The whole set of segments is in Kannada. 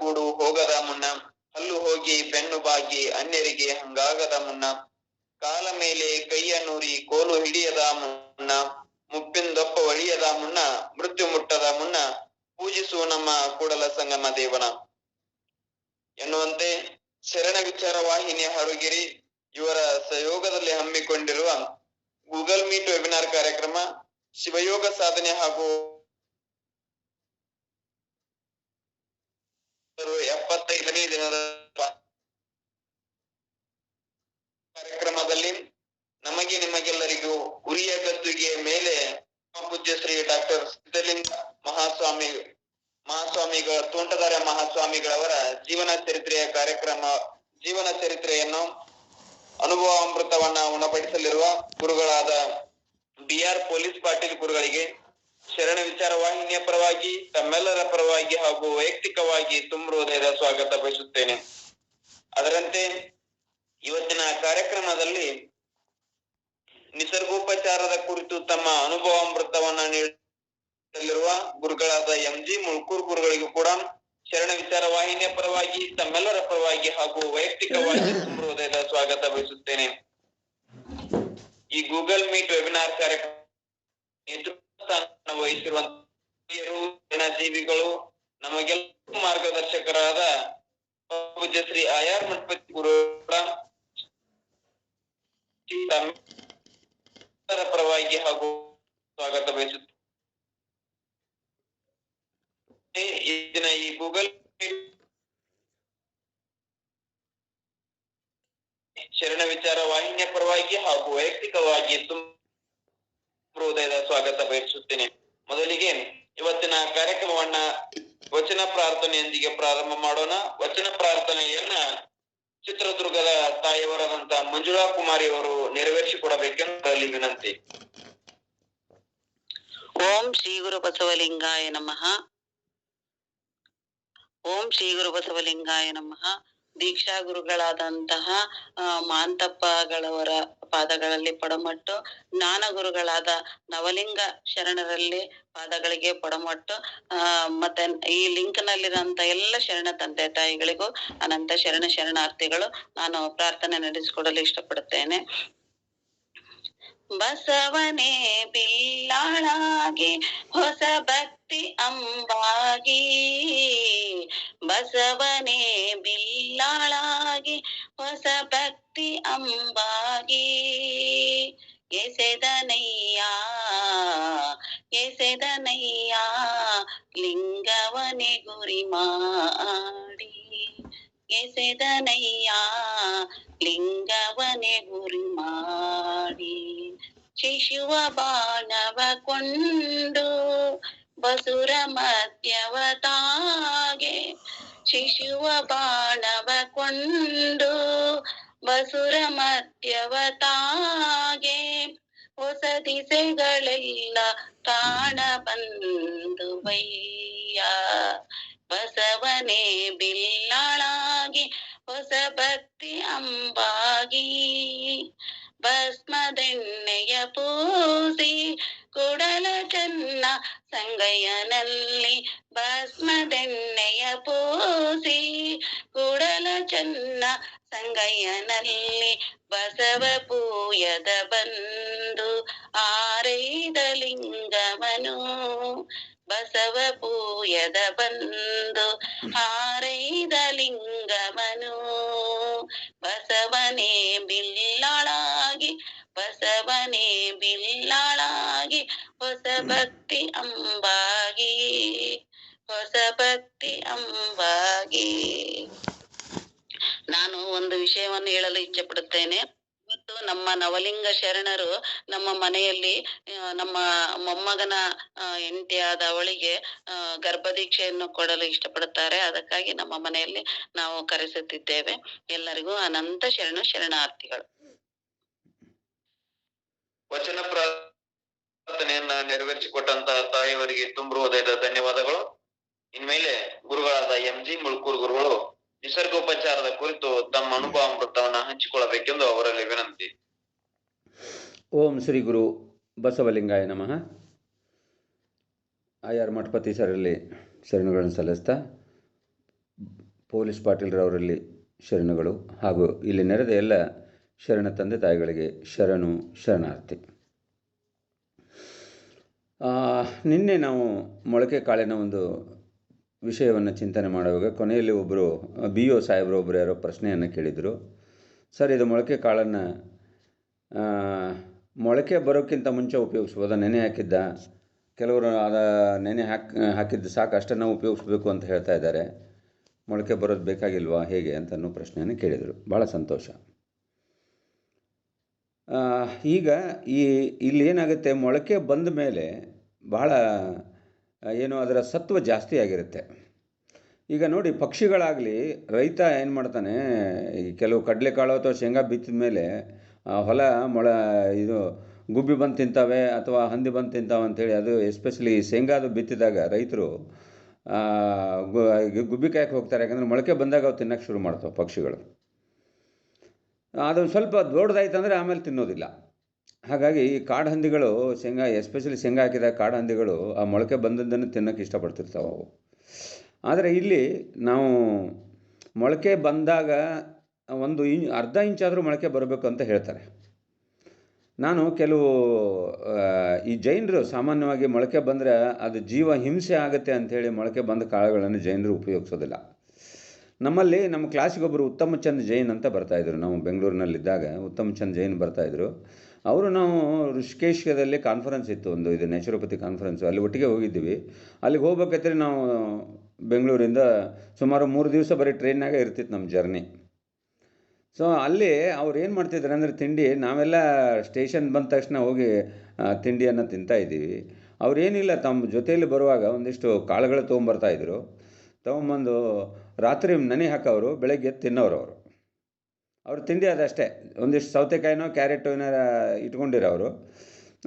ಗೂಡು ಹೋಗದ ಮುನ್ನ, ಹಲ್ಲು ಹೋಗಿ ಬೆನ್ನು ಬಾಗಿ ಅನ್ಯರಿಗೆ ಹಂಗಾಗದ ಮುನ್ನ, ಕಾಲ ಮೇಲೆ ಕೈಯ ನೂರಿ ಕೋಲು ಹಿಡಿಯದ ಮುನ್ನ, ಮುಪ್ಪಿಂದೊಪ್ಪ ಒಳಿಯದ ಮುನ್ನ, ಮೃತ್ಯು ಮುಟ್ಟದ ಮುನ್ನ, ಪೂಜಿಸು ನಮ್ಮ ಕೂಡಲ ಸಂಗಮ ದೇವನ ಎನ್ನುವಂತೆ ಶರಣ ವಿಚಾರ ವಾಹಿನಿ ಹಾಡುಗಿರಿ ಇವರ ಸಹಯೋಗದಲ್ಲಿ ಹಮ್ಮಿಕೊಂಡಿರುವ ಗೂಗಲ್ ಮೀಟ್ ವೆಬಿನಾರ್ ಕಾರ್ಯಕ್ರಮ ಶಿವಯೋಗ ಸಾಧನೆ ಹಾಗೂ 75ನೇ ದಿನದ ಕಾರ್ಯಕ್ರಮದಲ್ಲಿ ನಮಗೆ ನಿಮಗೆಲ್ಲರಿಗೂ ಉರಿಯ ಗದ್ದುಗೆ ಮೇಲೆ ಪೂಜ್ಯ ಶ್ರೀ ಡಾಕ್ಟರ್ ಸಿದ್ಧಲಿಂಗ ಮಹಾಸ್ವಾಮಿಗಳ ತೋಂಟದಾರ ಮಹಾಸ್ವಾಮಿಗಳವರ ಜೀವನ ಚರಿತ್ರೆಯನ್ನು ಅನುಭವ ಅಮೃತವನ್ನ ಉಣಬಡಿಸಲಿರುವ ಗುರುಗಳಾದ BR ಪೊಲೀಸ್ ಪಾಟೀಲ್ ಗುರುಗಳಿಗೆ ಶರಣ ವಿಚಾರ ವಾಹಿನಿಯ ಪರವಾಗಿ ತಮ್ಮೆಲ್ಲರ ಪರವಾಗಿ ಹಾಗೂ ವೈಯಕ್ತಿಕವಾಗಿ ತುಂಬ ಹೃದಯದ ಸ್ವಾಗತ ಬಯಸುತ್ತೇನೆ. ಅದರಂತೆ ಇವತ್ತಿನ ಕಾರ್ಯಕ್ರಮದಲ್ಲಿ ನಿಸರ್ಗೋಪಚಾರದ ಕುರಿತು ತಮ್ಮ ಅನುಭವಾಮೃತವನ್ನ ನೀಡಲಿರುವ ಗುರುಗಳಾದ MG ಮುಳ್ಕೂರ್ ಗುರುಗಳಿಗೂ ಕೂಡ ಶರಣ ವಿಚಾರ ವಾಹಿನಿಯ ಪರವಾಗಿ ತಮ್ಮೆಲ್ಲರ ಪರವಾಗಿ ಹಾಗೂ ವೈಯಕ್ತಿಕವಾಗಿ ತುಂಬ ಹೃದಯದ ಸ್ವಾಗತ ಬಯಸುತ್ತೇನೆ. ಈ ಗೂಗಲ್ ಮೀಟ್ ವೆಬಿನಾರ್ ಕಾರ್ಯಕ್ರಮ ವಹಿಸಿರುವಂತಹ ಜೀವಿಗಳು ನಮಗೆಲ್ಲ ಮಾರ್ಗದರ್ಶಕರಾದ ಪೂಜ್ಯ ಶ್ರೀ IR ಮಠಪತಿ ಗುರು ಪರವಾಗಿ ಹಾಗೂ ಸ್ವಾಗತ ಬಯಸುತ್ತೇನೆ. ಇದನ್ನ ಈ ಗೂಗಲ್ ಶರಣ ವಿಚಾರ ವಾಹಿನಿಯ ಪರವಾಗಿ ಹಾಗೂ ವೈಯಕ್ತಿಕವಾಗಿ ತುಂಬ ಹೃದಯದ ಸ್ವಾಗತ ಬಯಸುತ್ತೇನೆ. ಮೊದಲಿಗೆ ಇವತ್ತಿನ ಕಾರ್ಯಕ್ರಮವನ್ನ ವಚನ ಪ್ರಾರ್ಥನೆಯೊಂದಿಗೆ ಪ್ರಾರಂಭ ಮಾಡೋಣ. ವಚನ ಪ್ರಾರ್ಥನೆಯನ್ನ ಚಿತ್ರದುರ್ಗದ ತಾಯಿಯವರಾದಂತ ಮಂಜುಳಾ ಕುಮಾರಿ ಅವರು ನೆರವೇರಿಸಿಕೊಡಬೇಕೆಂದು ವಿನಂತಿ. ಓಂ ಶ್ರೀ ಗುರು ಬಸವಲಿಂಗಾಯ ನಮಃ. ಓಂ ಶ್ರೀ ಗುರು ಬಸವಲಿಂಗಾಯ ನಮಃ. ದೀಕ್ಷಾ ಗುರುಗಳಾದಂತಹ ಮಾಂತಪ್ಪಗಳವರ ಪಾದಗಳಲ್ಲಿ ಪಡಮಟ್ಟು, ಜ್ಞಾನ ಗುರುಗಳಾದ ನವಲಿಂಗ ಶರಣರಲ್ಲಿ ಪಾದಗಳಿಗೆ ಪಡಮಟ್ಟು, ಮತ್ತೆ ಈ ಲಿಂಕ್ ನಲ್ಲಿರುವಂತ ಎಲ್ಲ ಶರಣ ತಂದೆ ತಾಯಿಗಳಿಗೂ ಅನಂತ ಶರಣಾರ್ಥಿಗಳು ನಾನು ಪ್ರಾರ್ಥನೆ ನಡೆಸಿಕೊಡಲು ಇಷ್ಟಪಡುತ್ತೇನೆ. ಬಸವನೇ ಬಿಲ್ಲಾಳಾಗಿ ಹೊಸ ಭಕ್ತಿ ಅಂಬಾಗಿ, ಬಸವನೇ ಬಿಲ್ಲಾಳಾಗಿ ಹೊಸ ಭಕ್ತಿ ಅಂಬಾಗಿ, ಎಸೆದನಯ್ಯ ಲಿಂಗವನೆ ಗುರಿ ಮಾಡಿ, ಎಸೆದನಯ್ಯ ಲಿಂಗವನೆ ಗುರಿ ಮಾಡಿ, ಶಿಶುವ ಬಾಣವ ಕೊಂಡು ಬಸುರ ಮಧ್ಯವತಾಗೆ, ಶಿಶುವ ಬಾಣವ ಕೊಂಡು ಬಸುರ ಮಧ್ಯವತಾಗೆ, ಹೊಸ ದಿಸೆಗಳೆಲ್ಲ ಕಾಣ ಬಂದುವಯ್ಯ, ಬಸವನೇ ಬಿಲ್ಲಾಳಾಗಿ ಹೊಸ ಭಕ್ತಿ ಅಂಬಾಗಿ, ಭಸ್ಮದೆಣ್ಣೆಯ ಪೂಸಿ ಕುಡಲ ಚೆನ್ನ ಸಂಗಯ್ಯನಲ್ಲಿ, ಭಸ್ಮದೆಣ್ಣೆಯ ಪೂಸಿ ಕುಡಲ ಚೆನ್ನ ಸಂಗಯ್ಯನಲ್ಲಿ, ಬಸವ ಪೂಯದ ಬಂದು ಆರೈದ ಲಿಂಗವನು, ಬಸವ ಪೂಯದ ಬಂದು ಆರೈದ ಲಿಂಗವನು, ಬಸವನೇ ಬಿಲ್ಲಾಳಾಗಿ ಬಸವನೇ ಬಿಲ್ಲಾಳಾಗಿ ಹೊಸ ಭಕ್ತಿ ಅಂಬಾಗಿ, ಹೊಸ ಭಕ್ತಿ ಅಂಬಾಗಿ. ನಾನು ಒಂದು ವಿಷಯವನ್ನು ಹೇಳಲು ಇಚ್ಛೆ ಪಡುತ್ತೇನೆ. ಇವತ್ತು ನಮ್ಮ ನವಲಿಂಗ ಶರಣರು ನಮ್ಮ ಮನೆಯಲ್ಲಿ ನಮ್ಮ ಮೊಮ್ಮಗನ ಹೆಂಡತಿಯಾದ ಅವಳಿಗೆ ಗರ್ಭದೀಕ್ಷೆಯನ್ನು ಕೊಡಲು ಇಷ್ಟಪಡುತ್ತಾರೆ. ಅದಕ್ಕಾಗಿ ನಮ್ಮ ಮನೆಯಲ್ಲಿ ನಾವು ಕರೆಸುತ್ತಿದ್ದೇವೆ. ಎಲ್ಲರಿಗೂ ಅನಂತ ಶರಣಾರ್ಥಿಗಳು. ವಚನ ಪ್ರಾರ್ಥನೆಯನ್ನ ನೆರವೇರಿಸಿಕೊಟ್ಟಂತಹ ತಾಯಿಯವರಿಗೆ ತುಂಬ ಹೃದಯದ ಧನ್ಯವಾದಗಳು. ಇನ್ಮೇಲೆ ಗುರುಗಳಾದ MG ಮುಳ್ಕೂರ್ ಗುರುಗಳು ನಿಸರ್ಗೋಪಚಾರದ ಕುರಿತು ತಮ್ಮ ಅನುಭವಾಮೃತವನ್ನ ಹಂಚಿಕೊಳ್ಳಬೇಕೆಂದು ಅವರಲ್ಲಿ ವಿನಂತಿ. ಓಂ ಶ್ರೀ ಗುರು ಬಸವಲಿಂಗಾಯ ನಮಃ. IR ಮಠಪತಿ ಸರಲ್ಲಿ ಶರಣುಗಳನ್ನು ಸಲ್ಲಿಸ್ತಾ ಪೊಲೀಸ್ ಪಾಟೀಲ್ರವರಲ್ಲಿ ಶರಣುಗಳು ಹಾಗೂ ಇಲ್ಲಿ ನೆರೆದ ಎಲ್ಲ ಶರಣ ತಂದೆ ತಾಯಿಗಳಿಗೆ ಶರಣು ಶರಣಾರ್ಥಿ. ನಿನ್ನೆ ನಾವು ಮೊಳಕೆ ಕಾಳಿನ ಒಂದು ವಿಷಯವನ್ನು ಚಿಂತನೆ ಮಾಡುವಾಗ ಕೊನೆಯಲ್ಲಿ ಒಬ್ಬರು BO ಸಾಹೇಬರು ಒಬ್ಬರು ಯಾರೋ ಪ್ರಶ್ನೆಯನ್ನು ಕೇಳಿದರು. ಸರ್, ಇದು ಮೊಳಕೆ ಕಾಳನ್ನು ಮೊಳಕೆ ಬರೋಕ್ಕಿಂತ ಮುಂಚೆ ಉಪಯೋಗಿಸ್ಬೋದಾ? ನೆನೆ ಹಾಕಿದ್ದ ಕೆಲವರು ನೆನೆ ಹಾಕಿದ್ದು ಸಾಕು, ಅಷ್ಟನ್ನು ಉಪಯೋಗಿಸ್ಬೇಕು ಅಂತ ಹೇಳ್ತಾ ಇದ್ದಾರೆ. ಮೊಳಕೆ ಬರೋದು ಬೇಕಾಗಿಲ್ವಾ ಹೇಗೆ ಅಂತ ಅನ್ನೋ ಪ್ರಶ್ನೆಯನ್ನು ಕೇಳಿದರು. ಭಾಳ ಸಂತೋಷ. ಈಗ ಇಲ್ಲಿ ಏನಾಗುತ್ತೆ, ಮೊಳಕೆ ಬಂದ ಮೇಲೆ ಬಹಳ ಅದರ ಸತ್ವ ಜಾಸ್ತಿ ಆಗಿರುತ್ತೆ. ಈಗ ನೋಡಿ, ಪಕ್ಷಿಗಳಾಗಲಿ ರೈತ ಏನು ಮಾಡ್ತಾನೆ, ಈ ಕೆಲವು ಕಡಲೆಕಾಳು ಅಥವಾ ಶೇಂಗಾ ಬಿತ್ತಿದ ಮೇಲೆ ಹೊಲ ಇದು ಗುಬ್ಬಿ ಬಂದು ತಿಂತಾವೆ ಅಥವಾ ಹಂದಿ ಬಂದು ತಿಂತಾವೆ ಅಂಥೇಳಿ, ಅದು ಎಸ್ಪೆಷಲಿ ಶೇಂಗಾದು ಬಿತ್ತಿದಾಗ ರೈತರು ಗುಬ್ಬಿ ಕಾಯಕ್ಕೆ ಹೋಗ್ತಾರೆ. ಯಾಕಂದರೆ ಮೊಳಕೆ ಬಂದಾಗ ಅವು ತಿನ್ನೋಕ್ಕೆ ಶುರು ಮಾಡ್ತಾವೆ ಪಕ್ಷಿಗಳು. ಅದು ಸ್ವಲ್ಪ ದೊಡ್ಡದಾಯ್ತು ಅಂದರೆ ಆಮೇಲೆ ತಿನ್ನೋದಿಲ್ಲ. ಹಾಗಾಗಿ ಈ ಕಾಡು ಹಂದಿಗಳು ಎಸ್ಪೆಷಲಿ ಶೇಂಗಾ ಹಾಕಿದಾಗ ಕಾಡು ಹಂದಿಗಳು ಆ ಮೊಳಕೆ ಬಂದದ್ದನ್ನು ತಿನ್ನೋಕ್ಕೆ ಇಷ್ಟಪಡ್ತಿರ್ತಾವೆ ಅವು. ಆದರೆ ಇಲ್ಲಿ ನಾವು ಮೊಳಕೆ ಬಂದಾಗ ಅರ್ಧ ಇಂಚಾದರೂ ಮೊಳಕೆ ಬರಬೇಕು ಅಂತ ಹೇಳ್ತಾರೆ. ನಾನು ಕೆಲವು ಈ ಜೈನರು ಸಾಮಾನ್ಯವಾಗಿ ಮೊಳಕೆ ಬಂದರೆ ಅದು ಜೀವ ಹಿಂಸೆ ಆಗುತ್ತೆ ಅಂಥೇಳಿ ಮೊಳಕೆ ಬಂದ ಕಾಳುಗಳನ್ನು ಜೈನರು ಉಪಯೋಗಿಸೋದಿಲ್ಲ. ನಮ್ಮಲ್ಲಿ ನಮ್ಮ ಕ್ಲಾಸಿಗೊಬ್ಬರು ಉತ್ತಮ ಚಂದ್ ಜೈನ್ ಅಂತ ಬರ್ತಾಯಿದ್ರು. ನಾವು ಬೆಂಗಳೂರಿನಲ್ಲಿದ್ದಾಗ ಉತ್ತಮ ಚಂದ್ ಜೈನ್ ಬರ್ತಾಯಿದ್ರು. ನಾವು ಋಷಿಕೇಶದಲ್ಲಿ ಕಾನ್ಫರೆನ್ಸ್ ಇತ್ತು, ಇದು ನ್ಯಾಚುರೋಪತಿ ಕಾನ್ಫರೆನ್ಸು, ಅಲ್ಲಿ ಒಟ್ಟಿಗೆ ಹೋಗಿದ್ದೀವಿ. ಅಲ್ಲಿಗೆ ಹೋಗ್ಬೇಕಾದ್ರೆ ನಾವು ಬೆಂಗಳೂರಿಂದ ಸುಮಾರು 3 ದಿವಸ ಬರೀ ಟ್ರೈನ್ನಾಗ ಇರ್ತಿತ್ತು ನಮ್ಮ ಜರ್ನಿ. ಸೊ ಅಲ್ಲಿ ಅವ್ರು ಏನು ಮಾಡ್ತಿದ್ರು ಅಂದರೆ ತಿಂಡಿ, ನಾವೆಲ್ಲ ಸ್ಟೇಷನ್ ಬಂದ ತಕ್ಷಣ ಹೋಗಿ ತಿಂಡಿಯನ್ನು ತಿಂತಾಯಿದ್ದೀವಿ. ಅವ್ರೇನಿಲ್ಲ, ತಮ್ಮ ಜೊತೆಯಲ್ಲಿ ಬರುವಾಗ ಒಂದಿಷ್ಟು ಕಾಳುಗಳು ತೊಗೊಂಬರ್ತಾಯಿದ್ರು. ತೊಗೊಂಬಂದು ರಾತ್ರಿ ನೆನೆ ಹಾಕೋರು, ಬೆಳಗ್ಗೆ ತಿನ್ನೋರು. ಅವ್ರ ತಿಂಡಿ ಅದಷ್ಟೇ, ಒಂದಿಷ್ಟು ಸೌತೆಕಾಯಿನೋ ಕ್ಯಾರೆಟೋ ಏನಾರ ಇಟ್ಕೊಂಡಿರೋರು,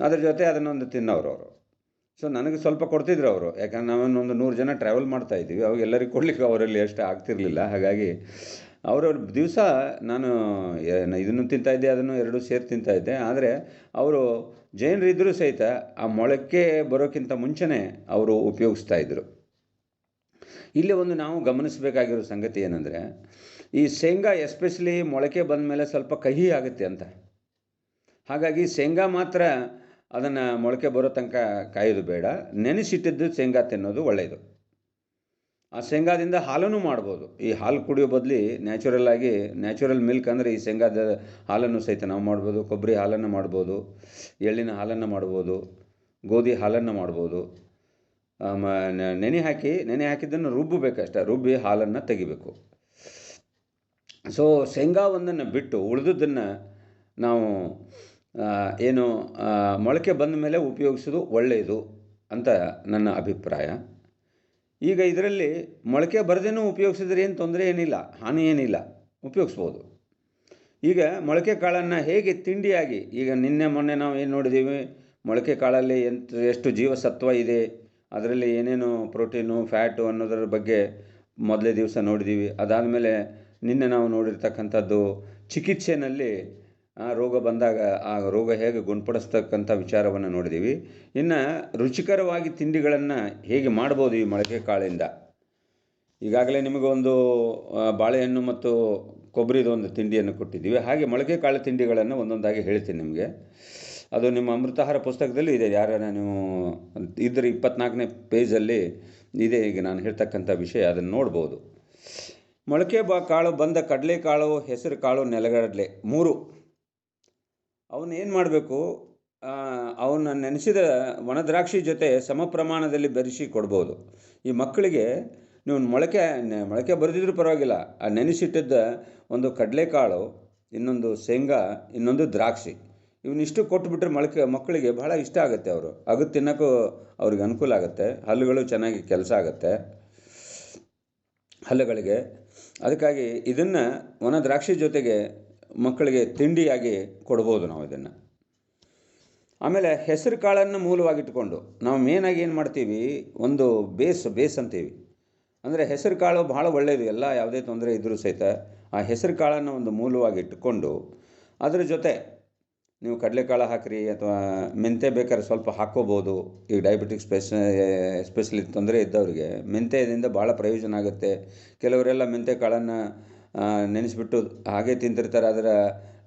ಅದ್ರ ಜೊತೆ ಅದನ್ನೊಂದು ತಿನ್ನೋರು ಅವರು. ಸೊ ನನಗೆ ಸ್ವಲ್ಪ ಕೊಡ್ತಿದ್ರು ಅವರು, ಯಾಕಂದ್ರೆ ನಾವೊಂದು 100 ಜನ ಟ್ರಾವೆಲ್ ಮಾಡ್ತಾಯಿದ್ದೀವಿ. ಅವಾಗ ಎಲ್ಲರಿಗೂ ಕೊಡಲಿಕ್ಕೆ ಅವರಲ್ಲಿ ಅಷ್ಟು ಆಗ್ತಿರಲಿಲ್ಲ. ಹಾಗಾಗಿ ಅವರವ್ರ ದಿವಸ ನಾನು ಇದನ್ನು ತಿಂತಾಯಿದ್ದೆ, ಅದನ್ನು ಎರಡೂ ಸೇರಿ ತಿಂತಾಯಿದ್ದೆ. ಆದರೆ ಅವರು ಜೈನರಿದ್ದರೂ ಸಹಿತ ಆ ಮೊಳಕೆ ಬರೋಕ್ಕಿಂತ ಮುಂಚೆನೇ ಅವರು ಉಪಯೋಗಿಸ್ತಾಯಿದ್ರು. ಇಲ್ಲಿ ನಾವು ಗಮನಿಸಬೇಕಾಗಿರೋ ಸಂಗತಿ ಏನಂದರೆ, ಈ ಶೇಂಗಾ ಎಸ್ಪೆಷಲಿ ಮೊಳಕೆ ಬಂದ ಮೇಲೆ ಸ್ವಲ್ಪ ಕಹಿ ಆಗುತ್ತೆ ಅಂತ. ಹಾಗಾಗಿ ಶೇಂಗಾ ಮಾತ್ರ ಅದನ್ನು ಮೊಳಕೆ ಬರೋ ತನಕ ಕಾಯೋದು ಬೇಡ, ನೆನೆಸಿಟ್ಟಿದ್ದು ಶೇಂಗಾ ತಿನ್ನೋದು ಒಳ್ಳೆಯದು. ಆ ಶೇಂಗಾದಿಂದ ಹಾಲನ್ನು ಮಾಡ್ಬೋದು. ಈ ಹಾಲು ಕುಡಿಯೋ ಬದಲಿ ನ್ಯಾಚುರಲ್ ಮಿಲ್ಕ್ ಅಂದರೆ ಈ ಶೇಂಗಾದ ಹಾಲನ್ನು ಸಹಿತ ನಾವು ಮಾಡ್ಬೋದು. ಕೊಬ್ಬರಿ ಹಾಲನ್ನು ಮಾಡ್ಬೋದು, ಎಳ್ಳಿನ ಹಾಲನ್ನು ಮಾಡ್ಬೋದು, ಗೋಧಿ ಹಾಲನ್ನು ಮಾಡ್ಬೋದು. ನೆನೆ ಹಾಕಿದ್ದನ್ನು ರುಬ್ಬಬೇಕಷ್ಟೆ, ರುಬ್ಬಿ ಹಾಲನ್ನು ತೆಗಿಬೇಕು. ಸೊ ಶೇಂಗಾ ಒಂದನ್ನು ಬಿಟ್ಟು ಉಳಿದದ್ದನ್ನು ನಾವು ಮೊಳಕೆ ಬಂದ ಮೇಲೆ ಉಪಯೋಗಿಸೋದು ಒಳ್ಳೆಯದು ಅಂತ ನನ್ನ ಅಭಿಪ್ರಾಯ. ಈಗ ಇದರಲ್ಲಿ ಮೊಳಕೆ ಬರದೇನೂ ಉಪಯೋಗಿಸಿದ್ರೆ ಏನು ತೊಂದರೆ ಏನಿಲ್ಲ, ಹಾನಿ ಏನಿಲ್ಲ, ಉಪಯೋಗಿಸ್ಬೋದು. ಈಗ ಮೊಳಕೆ ಕಾಳನ್ನು ಹೇಗೆ ತಿಂಡಿಯಾಗಿ, ಈಗ ಮೊನ್ನೆ ನಾವು ಏನು ನೋಡಿದ್ದೀವಿ, ಮೊಳಕೆ ಕಾಳಲ್ಲಿ ಎಷ್ಟು ಜೀವಸತ್ವ ಇದೆ, ಅದರಲ್ಲಿ ಏನೇನು ಪ್ರೋಟೀನು ಫ್ಯಾಟು ಅನ್ನೋದರ ಬಗ್ಗೆ ಮೊದಲೇ ದಿವಸ ನೋಡಿದ್ದೀವಿ. ಅದಾದಮೇಲೆ ನಿನ್ನೆ ನಾವು ನೋಡಿರ್ತಕ್ಕಂಥದ್ದು ಚಿಕಿತ್ಸೆಯಲ್ಲಿ ರೋಗ ಬಂದಾಗ ಆ ರೋಗ ಹೇಗೆ ಗುಣಪಡಿಸ್ತಕ್ಕಂಥ ವಿಚಾರವನ್ನು ನೋಡಿದ್ದೀವಿ. ಇನ್ನು ರುಚಿಕರವಾಗಿ ತಿಂಡಿಗಳನ್ನು ಹೇಗೆ ಮಾಡ್ಬೋದು ಈ ಮೊಳಕೆ ಕಾಳಿಂದ. ಈಗಾಗಲೇ ನಿಮಗೊಂದು ಬಾಳೆಹಣ್ಣು ಮತ್ತು ಕೊಬ್ಬರಿದು ಒಂದು ತಿಂಡಿಯನ್ನು ಕೊಟ್ಟಿದ್ದೀವಿ. ಹಾಗೆ ಮೊಳಕೆ ಕಾಳು ತಿಂಡಿಗಳನ್ನು ಒಂದೊಂದಾಗಿ ಹೇಳ್ತೀನಿ ನಿಮಗೆ. ಅದು ನಿಮ್ಮ ಅಮೃತಾಹಾರ ಪುಸ್ತಕದಲ್ಲಿ ಇದೆ. ನೀವು ಇದರ 24ನೇ ಪೇಜಲ್ಲಿ ಇದೆ ಈಗ ನಾನು ಹೇಳ್ತಕ್ಕಂಥ ವಿಷಯ, ಅದನ್ನು ನೋಡ್ಬೋದು. ಮೊಳಕೆ ಕಾಳು ಬಂದ ಕಡಲೆಕಾಳು, ಹೆಸರು ಕಾಳು, ನೆಲಗಡಲೆ 3 ಅವನ್ನ ಏನು ಮಾಡಬೇಕು, ಅವನ್ನ ನೆನೆಸಿದ ಒಣದ್ರಾಕ್ಷಿ ಜೊತೆ ಸಮ ಪ್ರಮಾಣದಲ್ಲಿ ಬೆರೆಸಿ ಕೊಡ್ಬೋದು. ಈ ಮಕ್ಕಳಿಗೆ ನೀವು ಮೊಳಕೆ ಬರೆದಿದ್ರೂ ಪರವಾಗಿಲ್ಲ, ಆ ನೆನೆಸಿಟ್ಟಿದ್ದ ಒಂದು ಕಡಲೆಕಾಳು, ಇನ್ನೊಂದು ಶೇಂಗಾ, ಇನ್ನೊಂದು ದ್ರಾಕ್ಷಿ, ಇವನ್ನಿಷ್ಟು ಕೊಟ್ಟುಬಿಟ್ರೆ ಮಕ್ಕಳಿಗೆ ಬಹಳ ಇಷ್ಟ ಆಗುತ್ತೆ. ಅದು ತಿನ್ನೋಕ್ಕೂ ಅವ್ರಿಗೆ ಅನುಕೂಲ ಆಗುತ್ತೆ. ಹಲ್ಲುಗಳು ಚೆನ್ನಾಗಿ ಕೆಲಸ ಆಗುತ್ತೆ ಹಲ್ಲುಗಳಿಗೆ. ಅದಕ್ಕಾಗಿ ಇದನ್ನು ಒಣ ದ್ರಾಕ್ಷಿ ಜೊತೆಗೆ ಮಕ್ಕಳಿಗೆ ತಿಂಡಿಯಾಗಿ ಕೊಡ್ಬೋದು ನಾವು ಇದನ್ನು. ಆಮೇಲೆ ಹೆಸರು ಕಾಳನ್ನು ಮೂಲವಾಗಿಟ್ಟುಕೊಂಡು ನಾವು ಮೇನಾಗಿ ಏನು ಮಾಡ್ತೀವಿ, ಒಂದು ಬೇಸ್ ಅಂತೀವಿ. ಅಂದರೆ ಹೆಸರು ಕಾಳು ಭಾಳ ಒಳ್ಳೆಯದು, ಯಾವುದೇ ತೊಂದರೆ ಇದ್ದರೂ ಸಹಿತ ಆ ಹೆಸರು ಕಾಳನ್ನು ಒಂದು ಮೂಲವಾಗಿ ಇಟ್ಟುಕೊಂಡು ಅದರ ಜೊತೆ ನೀವು ಕಡಲೆಕಾಳು ಹಾಕಿರಿ ಅಥವಾ ಮೆಂತ್ಯ ಬೇಕಾದ್ರೆ ಸ್ವಲ್ಪ ಹಾಕ್ಕೋಬೋದು. ಈಗ ಡಯಾಬಿಟಿಕ್ ಎಸ್ಪೆಷಲಿ ತೊಂದರೆ ಇದ್ದವರಿಗೆ ಮೆಂತ್ಯದಿಂದ ಭಾಳ ಪ್ರಯೋಜನ ಆಗುತ್ತೆ. ಕೆಲವರೆಲ್ಲ ಮೆಂತ್ಯ ಕಾಳನ್ನು ನೆನೆಸ್ಬಿಟ್ಟು ಹಾಗೆ ತಿಂತಿರ್ತಾರೆ. ಅದರ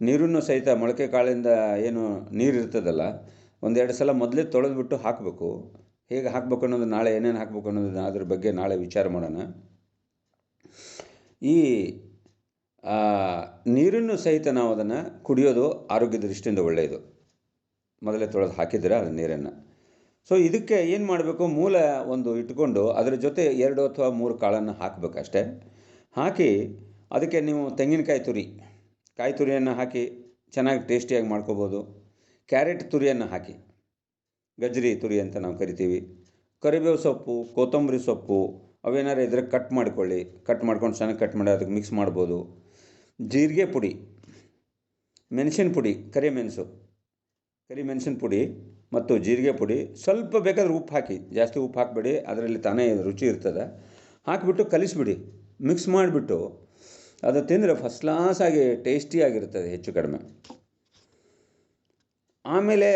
ನೀರನ್ನು ಸಹಿತ ಮೊಳಕೆ ಕಾಳಿಂದ ಏನು ನೀರು ಇರ್ತದಲ್ಲ, ಒಂದೆರಡು ಸಲ ಮೊದಲೇ ತೊಳೆದ್ಬಿಟ್ಟು ಹಾಕಬೇಕು. ಹೇಗೆ ಹಾಕಬೇಕು ಅನ್ನೋದು ನಾಳೆ ಏನೇನು ಹಾಕಬೇಕು ಅನ್ನೋದನ್ನ ಅದ್ರ ಬಗ್ಗೆ ನಾಳೆ ವಿಚಾರ ಮಾಡೋಣ. ಈ ನೀರನ್ನು ಸಹಿತ ನಾವು ಅದನ್ನು ಕುಡಿಯೋದು ಆರೋಗ್ಯ ದೃಷ್ಟಿಯಿಂದ ಒಳ್ಳೆಯದು. ಮೊದಲೇ ತೊಳೆದು ಹಾಕಿದ್ರೆ ಅದು ನೀರನ್ನು. ಸೊ ಇದಕ್ಕೆ ಏನು ಮಾಡಬೇಕು, ಮೂಲ ಒಂದು ಇಟ್ಕೊಂಡು ಅದರ ಜೊತೆ 2 ಅಥವಾ 3 ಕಾಳನ್ನು ಹಾಕಬೇಕಷ್ಟೇ. ಹಾಕಿ ಅದಕ್ಕೆ ನೀವು ತೆಂಗಿನಕಾಯಿ ಕಾಯಿ ತುರಿಯನ್ನು ಹಾಕಿ ಚೆನ್ನಾಗಿ ಟೇಸ್ಟಿಯಾಗಿ ಮಾಡ್ಕೋಬೋದು. ಕ್ಯಾರೆಟ್ ತುರಿಯನ್ನು ಹಾಕಿ, ಗಜ್ಜರಿ ತುರಿ ಅಂತ ನಾವು ಕರಿತೀವಿ. ಕರಿಬೇವು ಸೊಪ್ಪು, ಕೊತ್ತಂಬರಿ ಸೊಪ್ಪು ಅವೇನಾರು ಇದ್ರೆ ಕಟ್ ಮಾಡ್ಕೊಂಡು ಚೆನ್ನಾಗಿ ಕಟ್ ಮಾಡಿ ಅದಕ್ಕೆ ಮಿಕ್ಸ್ ಮಾಡ್ಬೋದು. ಜೀರಿಗೆ ಪುಡಿ, ಮೆಣಸಿನ ಪುಡಿ, ಕರಿಮೆಣಸಿನ ಪುಡಿ ಮತ್ತು ಜೀರಿಗೆ ಪುಡಿ, ಸ್ವಲ್ಪ ಬೇಕಾದ್ರೆ ಉಪ್ಪು ಹಾಕಿ, ಜಾಸ್ತಿ ಉಪ್ಪು ಹಾಕಬೇಡಿ, ಅದರಲ್ಲಿ ತಾನೇ ರುಚಿ ಇರ್ತದೆ. ಹಾಕಿಬಿಟ್ಟು ಕಲಿಸ್ಬಿಡಿ, ಮಿಕ್ಸ್ ಮಾಡಿಬಿಟ್ಟು ಅದು ತಿಂದರೆ ಫಸ್ಟ್ ಕ್ಲಾಸಾಗಿ ಟೇಸ್ಟಿಯಾಗಿರ್ತದೆ ಹೆಚ್ಚು ಕಡಿಮೆ. ಆಮೇಲೆ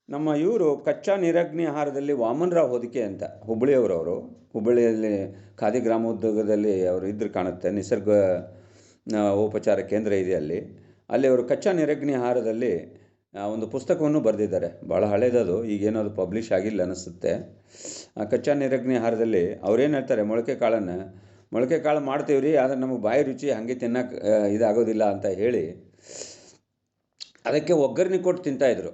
ನಮ್ಮ ಇವರು ಕಚ್ಚಾ ನಿರಗ್ನಿ ಆಹಾರದಲ್ಲಿ ವಾಮನರಾವ್ ಹೊದಿಕೆ ಅಂತ ಹುಬ್ಬಳ್ಳಿಯವರು, ಹುಬ್ಬಳ್ಳಿಯಲ್ಲಿ ಖಾದಿ ಗ್ರಾಮೋದ್ಯೋಗದಲ್ಲಿ ಅವರು ಇದ್ರು ಕಾಣುತ್ತೆ. ನಿಸರ್ಗ ಉಪಚಾರ ಕೇಂದ್ರ ಇದೆ ಅಲ್ಲಿ ಅವರು ಕಚ್ಚಾ ನಿರಗ್ನಿ ಆಹಾರದಲ್ಲಿ ಒಂದು ಪುಸ್ತಕವನ್ನು ಬರೆದಿದ್ದಾರೆ. ಭಾಳ ಹಳೇದದು, ಈಗೇನೋ ಅದು ಪಬ್ಲಿಷ್ ಆಗಿಲ್ಲ ಅನಿಸುತ್ತೆ. ಕಚ್ಚಾ ನಿರಗ್ನಿ ಆಹಾರದಲ್ಲಿ ಅವ್ರೇನು ಹೇಳ್ತಾರೆ, ಮೊಳಕೆ ಕಾಳು ಮಾಡ್ತೀವಿ ರೀ, ಆದರೆ ನಮಗೆ ಬಾಯಿ ರುಚಿ ಹಾಗೆ ತಿನ್ನಕ್ಕೆ ಇದಾಗೋದಿಲ್ಲ ಅಂತ ಹೇಳಿ ಅದಕ್ಕೆ ಒಗ್ಗರಣೆ ಕೊಟ್ಟು ತಿಂತಾಯಿದ್ರು.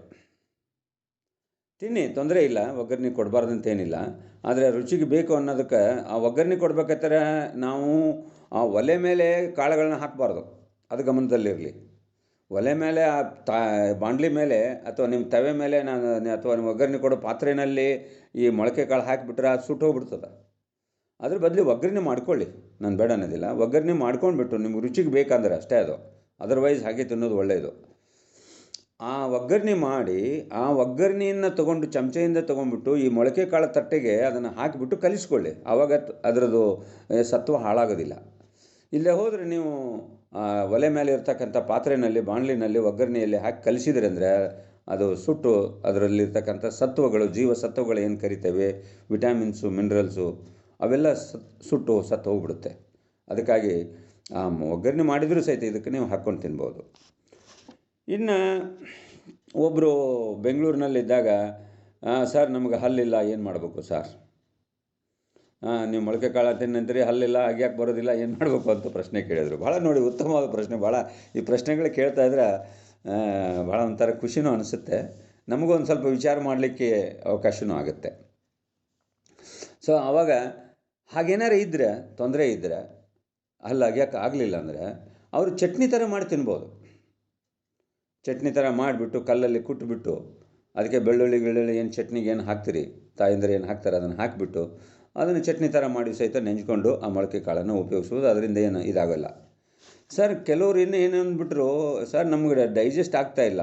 ತಿನ್ನಿ, ತೊಂದರೆ ಇಲ್ಲ, ಒಗ್ಗರಣೆ ಕೊಡಬಾರ್ದಂತೇನಿಲ್ಲ. ಆದರೆ ರುಚಿಗೆ ಬೇಕು ಅನ್ನೋದಕ್ಕೆ ಆ ಒಗ್ಗರಣೆ ಕೊಡ್ಬೇಕಾದ್ರೆ ನಾವು ಆ ಒಲೆ ಮೇಲೆ ಕಾಳುಗಳನ್ನ ಹಾಕಬಾರ್ದು, ಅದು ಗಮನದಲ್ಲಿರಲಿ. ಒಲೆ ಮೇಲೆ ಬಾಣಲಿ ಮೇಲೆ ಅಥವಾ ನಿಮ್ಮ ತವೆ ಮೇಲೆ ಅಥವಾ ನಿಮ್ಮ ಒಗ್ಗರಣೆ ಕೊಡೋ ಪಾತ್ರೆಯಲ್ಲಿ ಈ ಮೊಳಕೆ ಕಾಳು ಹಾಕಿಬಿಟ್ರೆ ಅದು ಸುಟ್ಟೋಗ್ಬಿಡ್ತದೆ. ಅದ್ರ ಬದಲು ಒಗ್ಗರಣೆ ಮಾಡ್ಕೊಳ್ಳಿ, ನಾನು ಬೇಡ ಅನ್ನೋದಿಲ್ಲ. ಒಗ್ಗರಣೆ ಮಾಡ್ಕೊಂಡ್ಬಿಟ್ಟು ನಿಮ್ಗೆ ರುಚಿಗೆ ಬೇಕಂದ್ರೆ ಅಷ್ಟೇ ಅದು, ಅದರ್ವೈಸ್ ಹಾಗೆ ತಿನ್ನೋದು ಒಳ್ಳೆಯದು. ಆ ಒಗ್ಗರಣೆ ಮಾಡಿ ಆ ಒಗ್ಗರಣೆಯನ್ನು ತೊಗೊಂಡು ಚಮಚೆಯಿಂದ ತೊಗೊಂಡ್ಬಿಟ್ಟು ಈ ಮೊಳಕೆ ಕಾಳು ತಟ್ಟೆಗೆ ಅದನ್ನು ಹಾಕಿಬಿಟ್ಟು ಕಲಿಸ್ಕೊಳ್ಳಿ. ಆವಾಗ ಅದರದ್ದು ಸತ್ವ ಹಾಳಾಗೋದಿಲ್ಲ. ಇಲ್ಲೇ ಹೋದರೆ ನೀವು ಒಲೆ ಮೇಲೆ ಇರ್ತಕ್ಕಂಥ ಪಾತ್ರೆಯಲ್ಲಿ ಬಾಣಲಿನಲ್ಲಿ ಒಗ್ಗರಣೆಯಲ್ಲಿ ಹಾಕಿ ಕಲಿಸಿದ್ರೆ ಅಂದರೆ ಅದು ಸುಟ್ಟು ಅದರಲ್ಲಿರ್ತಕ್ಕಂಥ ಸತ್ವಗಳು, ಜೀವಸತ್ವಗಳು ಏನು ಕರಿತೇವೆ, ವಿಟಮಿನ್ಸು, ಮಿನರಲ್ಸು ಅವೆಲ್ಲ ಸತ್ತು ಹೋಗ್ಬಿಡುತ್ತೆ. ಅದಕ್ಕಾಗಿ ಒಗ್ಗರಣೆ ಮಾಡಿದರೂ ಸಹಿತ ಇದಕ್ಕೆ ನೀವು ಹಾಕ್ಕೊಂಡು ತಿನ್ಬೋದು. ಇನ್ನು ಒಬ್ಬರು ಬೆಂಗಳೂರಿನಲ್ಲಿದ್ದಾಗ, ಸರ್ ನಮಗೆ ಹಲ್ಲಿಲ್ಲ, ಏನು ಮಾಡಬೇಕು ಸರ್? ನೀವು ಮೊಳಕೆ ಕಾಳು ತಿನ್ನಂತೀರಿ, ಹಲ್ಲಿಲ್ಲ, ಆಗ್ಯಾಕೆ ಬರೋದಿಲ್ಲ, ಏನು ಮಾಡಬೇಕು ಅಂತ ಪ್ರಶ್ನೆ ಕೇಳಿದರು. ಭಾಳ ನೋಡಿ ಉತ್ತಮವಾದ ಪ್ರಶ್ನೆ. ಭಾಳ ಈ ಪ್ರಶ್ನೆಗಳು ಕೇಳ್ತಾ ಇದ್ರೆ ಭಾಳ ಒಂಥರ ಖುಷಿನೂ ಅನಿಸುತ್ತೆ, ನಮಗೂ ಒಂದು ಸ್ವಲ್ಪ ವಿಚಾರ ಮಾಡಲಿಕ್ಕೆ ಅವಕಾಶವೂ ಆಗುತ್ತೆ. ಸೊ ಆವಾಗ ಹಾಗೇನಾರು ಇದ್ದರೆ, ತೊಂದರೆ ಇದ್ದರೆ, ಹಲ್ಲು ಆಗ್ಯಾಕೆ ಆಗಲಿಲ್ಲ ಅಂದರೆ ಅವರು ಚಟ್ನಿ ಥರ ಮಾಡಿ ತಿನ್ಬೋದು. ಚಟ್ನಿ ಥರ ಮಾಡಿಬಿಟ್ಟು ಕಲ್ಲಲ್ಲಿ ಕುಟ್ಬಿಟ್ಟು ಅದಕ್ಕೆ ಬೆಳ್ಳುಳ್ಳಿ ಏನು ಚಟ್ನಿಗೆ ಏನು ಹಾಕ್ತೀರಿ, ತಾಯಂದ್ರೆ ಏನು ಹಾಕ್ತಾರೆ ಅದನ್ನು ಹಾಕಿಬಿಟ್ಟು ಅದನ್ನು ಚಟ್ನಿ ಥರ ಮಾಡಿ ಸಹಿತ ನೆಂಚ್ಕೊಂಡು ಆ ಮೊಳಕೆ ಕಾಳನ್ನು ಉಪಯೋಗಿಸ್ಬೋದು. ಅದರಿಂದ ಏನು ಇದಾಗಲ್ಲ. ಸರ್ ಕೆಲವ್ರು ಏನು ಅಂದ್ಬಿಟ್ರು, ಸರ್ ನಮ್ಗೆ ಡೈಜೆಸ್ಟ್ ಆಗ್ತಾಯಿಲ್ಲ,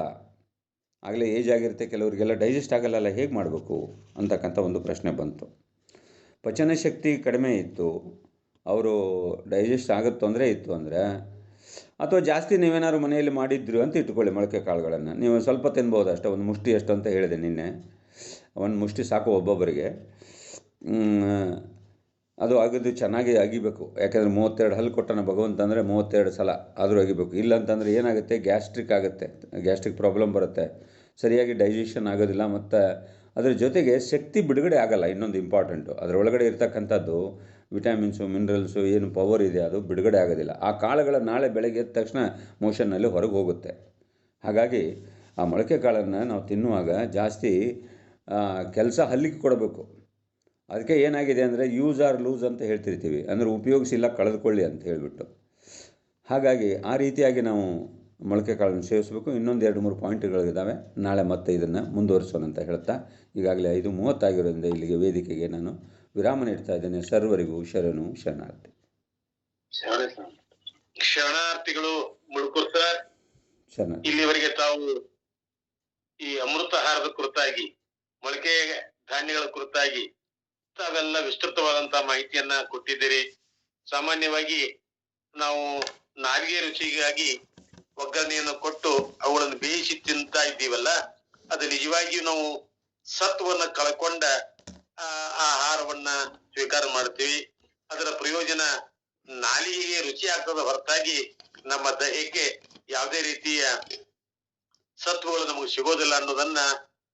ಆಗಲೇ ಏಜ್ ಆಗಿರುತ್ತೆ, ಕೆಲವರಿಗೆಲ್ಲ ಡೈಜೆಸ್ಟ್ ಆಗಲ್ಲ, ಹೇಗೆ ಮಾಡಬೇಕು ಅಂತಕ್ಕಂಥ ಒಂದು ಪ್ರಶ್ನೆ ಬಂತು. ಪಚನ ಶಕ್ತಿ ಕಡಿಮೆ ಇತ್ತು, ಅವರು ಡೈಜೆಸ್ಟ್ ಆಗೋದು ತೊಂದರೆ ಇತ್ತು ಅಂದರೆ, ಅಥವಾ ಜಾಸ್ತಿ ನೀವೇನಾದ್ರು ಮನೆಯಲ್ಲಿ ಮಾಡಿದ್ರು ಅಂತ ಇಟ್ಕೊಳ್ಳಿ, ಮೊಳಕೆ ಕಾಳುಗಳನ್ನು ನೀವು ಸ್ವಲ್ಪ ತಿನ್ಬೋದು ಅಷ್ಟೇ, ಒಂದು ಮುಷ್ಟಿ ಅಷ್ಟು ಅಂತ ಹೇಳಿದೆ ನಿನ್ನೆ, ಒಂದು ಮುಷ್ಟಿ ಸಾಕು ಒಬ್ಬೊಬ್ಬರಿಗೆ. ಅದು ಅಗಿದು ಚೆನ್ನಾಗಿ ಅಗಿಬೇಕು. ಯಾಕೆಂದರೆ 32 ಹಲ್ಲು ಕೊಟ್ಟನ ಭಗವಂತ ಅಂದರೆ 32 ಸಲ ಆದರೂ ಅಗಿಬೇಕು. ಇಲ್ಲ ಅಂತಂದರೆ ಏನಾಗುತ್ತೆ, ಗ್ಯಾಸ್ಟ್ರಿಕ್ ಪ್ರಾಬ್ಲಮ್ ಬರುತ್ತೆ, ಸರಿಯಾಗಿ ಡೈಜೆಷನ್ ಆಗೋದಿಲ್ಲ, ಮತ್ತು ಅದರ ಜೊತೆಗೆ ಶಕ್ತಿ ಬಿಡುಗಡೆ ಆಗಲ್ಲ. ಇನ್ನೊಂದು ಇಂಪಾರ್ಟೆಂಟು, ಅದರೊಳಗಡೆ ಇರ್ತಕ್ಕಂಥದ್ದು ವಿಟಮಿನ್ಸು, ಮಿನರಲ್ಸು ಏನು ಪವರ್ ಇದೆ ಅದು ಬಿಡುಗಡೆ ಆಗೋದಿಲ್ಲ. ಆ ಕಾಳುಗಳ ನಾಳೆ ಬೆಳಗ್ಗೆ ಎದ್ದ ತಕ್ಷಣ ಮೋಷನ್ನಲ್ಲಿ ಹೊರಗೆ ಹೋಗುತ್ತೆ. ಹಾಗಾಗಿ ಆ ಮೊಳಕೆ ಕಾಳನ್ನು ನಾವು ತಿನ್ನುವಾಗ ಜಾಸ್ತಿ ಕೆಲಸ ಹಲ್ಲಿಗೆ ಕೊಡಬೇಕು. ಅದಕ್ಕೆ ಏನಾಗಿದೆ ಅಂದರೆ ಯೂಸ್ ಆರ್ ಲೂಸ್ ಅಂತ ಹೇಳ್ತಿರ್ತೀವಿ, ಅಂದರೆ ಉಪಯೋಗಿಸಿಲ್ಲ ಕಳೆದುಕೊಳ್ಳಿ ಅಂತ ಹೇಳಿಬಿಟ್ಟು. ಹಾಗಾಗಿ ಆ ರೀತಿಯಾಗಿ ನಾವು ಮೊಳಕೆ ಕಾಳನ್ನು ಸೇವಿಸಬೇಕು. ಇನ್ನೊಂದು 2-3 ಪಾಯಿಂಟ್ಗಳಿದ್ದಾವೆ, ನಾಳೆ ಮತ್ತೆ ಇದನ್ನು ಮುಂದುವರಿಸೋಣ ಅಂತ ಹೇಳ್ತಾ ಈಗಾಗಲೇ 5:30 ಆಗಿರೋದ್ರಿಂದ ಇಲ್ಲಿಗೆ ವೇದಿಕೆಗೆ ನಾನು ವಿರಾಮ ನೀಡ್ತಾ ಇದ್ದೇನೆ. ಸರ್ವರಿಗೂ ಶರಣಾರ್ಥಿ. ಶರಣಾರ್ಥಿಗಳು ಮುಳುಕೂರ್ ಸರ್. ಇಲ್ಲಿವರೆಗೆ ತಾವು ಈ ಅಮೃತಾಹಾರದ ಕುರಿತಾಗಿ, ಮೊಳಕೆ ಧಾನ್ಯಗಳ ಕುರಿತಾಗಿ ತಾವೆಲ್ಲ ವಿಸ್ತೃತವಾದಂತಹ ಮಾಹಿತಿಯನ್ನ ಕೊಟ್ಟಿದ್ದೀರಿ. ಸಾಮಾನ್ಯವಾಗಿ ನಾವು ನಾಲಿಗೆ ರುಚಿಗಾಗಿ ಒಗ್ಗರಣೆಯನ್ನು ಕೊಟ್ಟು ಅವುಗಳನ್ನು ಬೇಯಿಸಿ ತಿಂತಾ ಇದ್ದೀವಲ್ಲ, ಅದು ನಿಜವಾಗಿಯೂ ನಾವು ಸತ್ವನ್ನ ಕಳ್ಕೊಂಡ ಆಹಾರವನ್ನ ಸ್ವೀಕಾರ ಮಾಡ್ತೀವಿ. ಅದರ ಪ್ರಯೋಜನ ನಾಲಿಗೆಗೆ ರುಚಿ ಆಗ್ತದ ಹೊರತಾಗಿ ನಮ್ಮ ದೇಹಕ್ಕೆ ಯಾವುದೇ ರೀತಿಯ ಸತ್ವಗಳು ನಮಗೆ ಸಿಗೋದಿಲ್ಲ ಅನ್ನೋದನ್ನ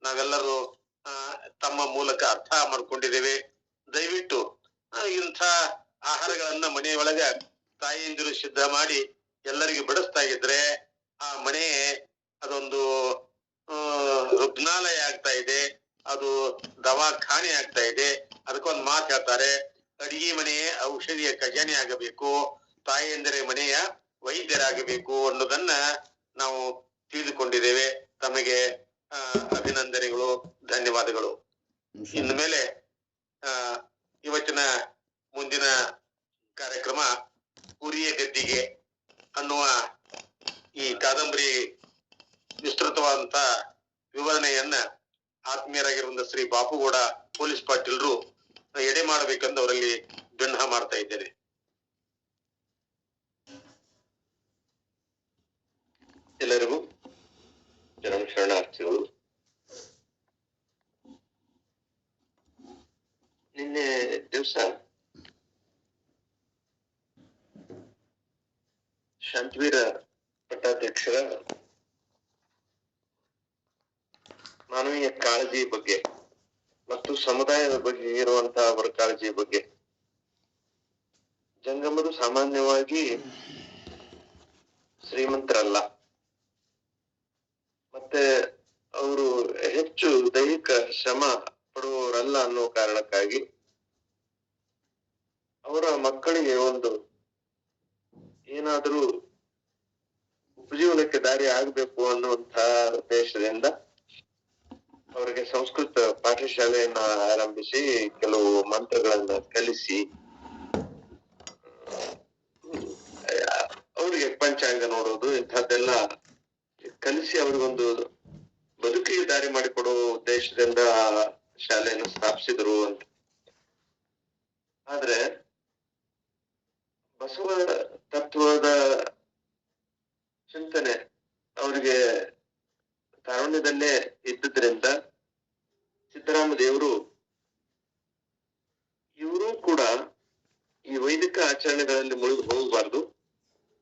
ನಾವೆಲ್ಲರೂ ತಮ್ಮ ಮೂಲಕ ಅರ್ಥ ಮಾಡ್ಕೊಂಡಿದ್ದೇವೆ. ದಯವಿಟ್ಟು ಇಂಥ ಆಹಾರಗಳನ್ನ ಮನೆಯೊಳಗ ತಾಯಿಯಂದಿರು ಸಿದ್ಧ ಮಾಡಿ ಎಲ್ಲರಿಗೂ ಬಡಿಸ್ತಾ ಇದ್ರೆ ಆ ಮನೆ ಅದೊಂದು ರುಗ್ನಾಲಯ ಆಗ್ತಾ ಇದೆ, ಅದು ದವಾಖಾನೆ ಆಗ್ತಾ ಇದೆ. ಅದಕ್ಕೊಂದು ಮಾತು ಹೇಳ್ತಾರೆ, ಅಡಿಗೆ ಮನೆಯೇ ಔಷಧಿಯ ಖಜಾನೆ ಆಗಬೇಕು, ತಾಯಿಯಂದರೆ ಮನೆಯ ವೈದ್ಯರಾಗಬೇಕು ಅನ್ನೋದನ್ನ ನಾವು ತಿಳಿದುಕೊಂಡಿದ್ದೇವೆ. ತಮಗೆ ಅಭಿನಂದನೆಗಳು, ಧನ್ಯವಾದಗಳು. ಇನ್ನು ಮೇಲೆ ಇವತ್ತಿನ ಮುಂದಿನ ಕಾರ್ಯಕ್ರಮ ಕುರಿಯ ಗದ್ದಿಗೆ ಅನ್ನುವ ಈ ಕಾದಂಬರಿ ವಿಸ್ತೃತವಾದಂತ ವಿವರಣೆಯನ್ನ ಆತ್ಮೀಯರಾಗಿರುವಂತ ಶ್ರೀ ಬಾಪುಗೌಡ ಪೊಲೀಸ್ ಪಾಟೀಲ್ರು ಎಡೆ ಮಾಡಬೇಕೆಂದು ಅವರಲ್ಲಿ ಬಿನ್ನಹ ಮಾಡ್ತಾ ಇದ್ದೇನೆ. ಎಲ್ಲರಿಗೂ ಜನಮ ಶರಣಾರ್ಥಿಗಳು. ನಿನ್ನೆ ದಿವಸ ಶಾಂತವೀರ ಪಟ್ಟಾಧ್ಯಕ್ಷರ ಮಾನವೀಯ ಕಾಳಜಿ ಬಗ್ಗೆ ಮತ್ತು ಸಮುದಾಯದ ಬಗ್ಗೆ ಇರುವಂತಹ ಅವರ ಕಾಳಜಿ ಬಗ್ಗೆ, ಜಂಗಮರು ಸಾಮಾನ್ಯವಾಗಿ ಶ್ರೀಮಂತರಲ್ಲ, ಮತ್ತೆ ಅವರು ಹೆಚ್ಚು ದೈಹಿಕ ಶ್ರಮ ಪಡುವವರಲ್ಲ ಅನ್ನೋ ಕಾರಣಕ್ಕಾಗಿ ಅವರ ಮಕ್ಕಳಿಗೆ ಒಂದು ಏನಾದರೂ ಉಪಜೀವನಕ್ಕೆ ದಾರಿ ಆಗ್ಬೇಕು ಅನ್ನುವಂತಹ ಉದ್ದೇಶದಿಂದ ಅವರಿಗೆ ಸಂಸ್ಕೃತ ಪಾಠಶಾಲೆಯನ್ನ ಆರಂಭಿಸಿ ಕೆಲವು ಮಂತ್ರಗಳನ್ನ ಕಲಿಸಿ ಅವರಿಗೆ ಪಂಚಾಂಗ ನೋಡೋದು ಇಂಥದ್ದೆಲ್ಲ ಕಲಿಸಿ ಅವ್ರಿಗೊಂದು ಬದುಕಿಗೆ ದಾರಿ ಮಾಡಿಕೊಡುವ ಉದ್ದೇಶದಿಂದ ಶಾಲೆಯನ್ನು ಸ್ಥಾಪಿಸಿದ್ರು ಅಂತ. ಆದ್ರೆ ಬಸವ ತತ್ವದ ಚಿಂತನೆ ಅವರಿಗೆ ತಾರುಣ್ಯದಲ್ಲೇ ಇದ್ದುದ್ರಿಂದ ಸಿದ್ದರಾಮ ದೇವರು ಇವರು ಕೂಡ ಈ ವೈದಿಕ ಆಚರಣೆಗಳಲ್ಲಿ ಮುಳುಗಿ ಹೋಗಬಾರ್ದು,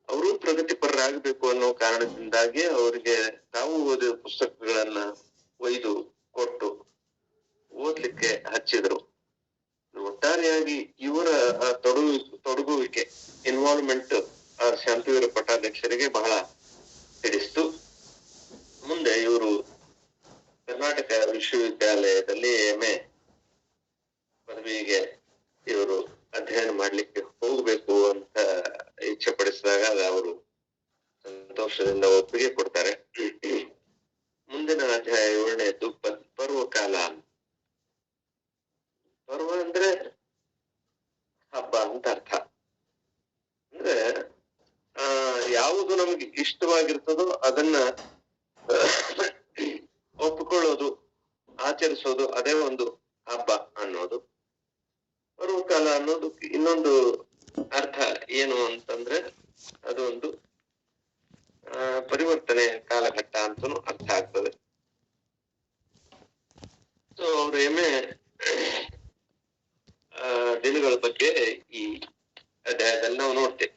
ಅವರು ಪ್ರಗತಿಪರರಾಗಬೇಕು ಅನ್ನೋ ಕಾರಣದಿಂದಾಗಿ ಅವರಿಗೆ ತಾವು ಓದಿದ ಪುಸ್ತಕಗಳನ್ನ ಒಯ್ದು ಕೊಟ್ಟು ಓದ್ಲಿಕ್ಕೆ ಹಚ್ಚಿದ್ರು. ಒಟ್ಟಾರೆಯಾಗಿ ಇವರ ತೊಡಗುವಿಕೆ ಇನ್ವಾಲ್ವ್ಮೆಂಟ್ ಶಾಂತವೀರ ಪಟ್ಟಾಧ್ಯಕ್ಷರಿಗೆ ಬಹಳ ಹಿಡಿಸ್ತು. ಮುಂದೆ ಇವರು ಕರ್ನಾಟಕ ವಿಶ್ವವಿದ್ಯಾಲಯದಲ್ಲಿ MA ಪದವಿಗೆ ಇವರು ಅಧ್ಯಯನ ಮಾಡ್ಲಿಕ್ಕೆ ಹೋಗ್ಬೇಕು ಅಂತ ಇಚ್ಛೆ ಪಡಿಸಿದಾಗ ಅವರು ಸಂತೋಷದಿಂದ ಒಪ್ಪಿಗೆ ಕೊಡ್ತಾರೆ. ಮುಂದಿನ ಅಧ್ಯಾಯ 7ನೇದು ಪರ್ವಕಾಲ. ಪರ್ವ ಅಂದ್ರೆ ಹಬ್ಬ ಅಂತ ಅರ್ಥ. ಅಂದ್ರೆ ಯಾವುದು ನಮ್ಗೆ ಇಷ್ಟವಾಗಿರ್ತದೋ ಅದನ್ನ ಒಪ್ಪಿಕೊಳ್ಳೋದು, ಆಚರಿಸೋದು, ಅದೇ ಒಂದು ಹಬ್ಬ ಅನ್ನೋದು. ಪರ್ವಕಾಲ ಅನ್ನೋದು ಇನ್ನೊಂದು ಅರ್ಥ ಏನು ಅಂತಂದ್ರೆ ಅದು ಒಂದು ಪರಿವರ್ತನೆ ಕಾಲಘಟ್ಟ ಅಂತನೂ ಅರ್ಥ ಆಗ್ತದೆ. ಸೊ ಅವ್ರ MA ದಿನಗಳ ಬಗ್ಗೆ ಈ ಅಧ್ಯಾಯದಲ್ಲಿ ನಾವು ನೋಡ್ತೇವೆ.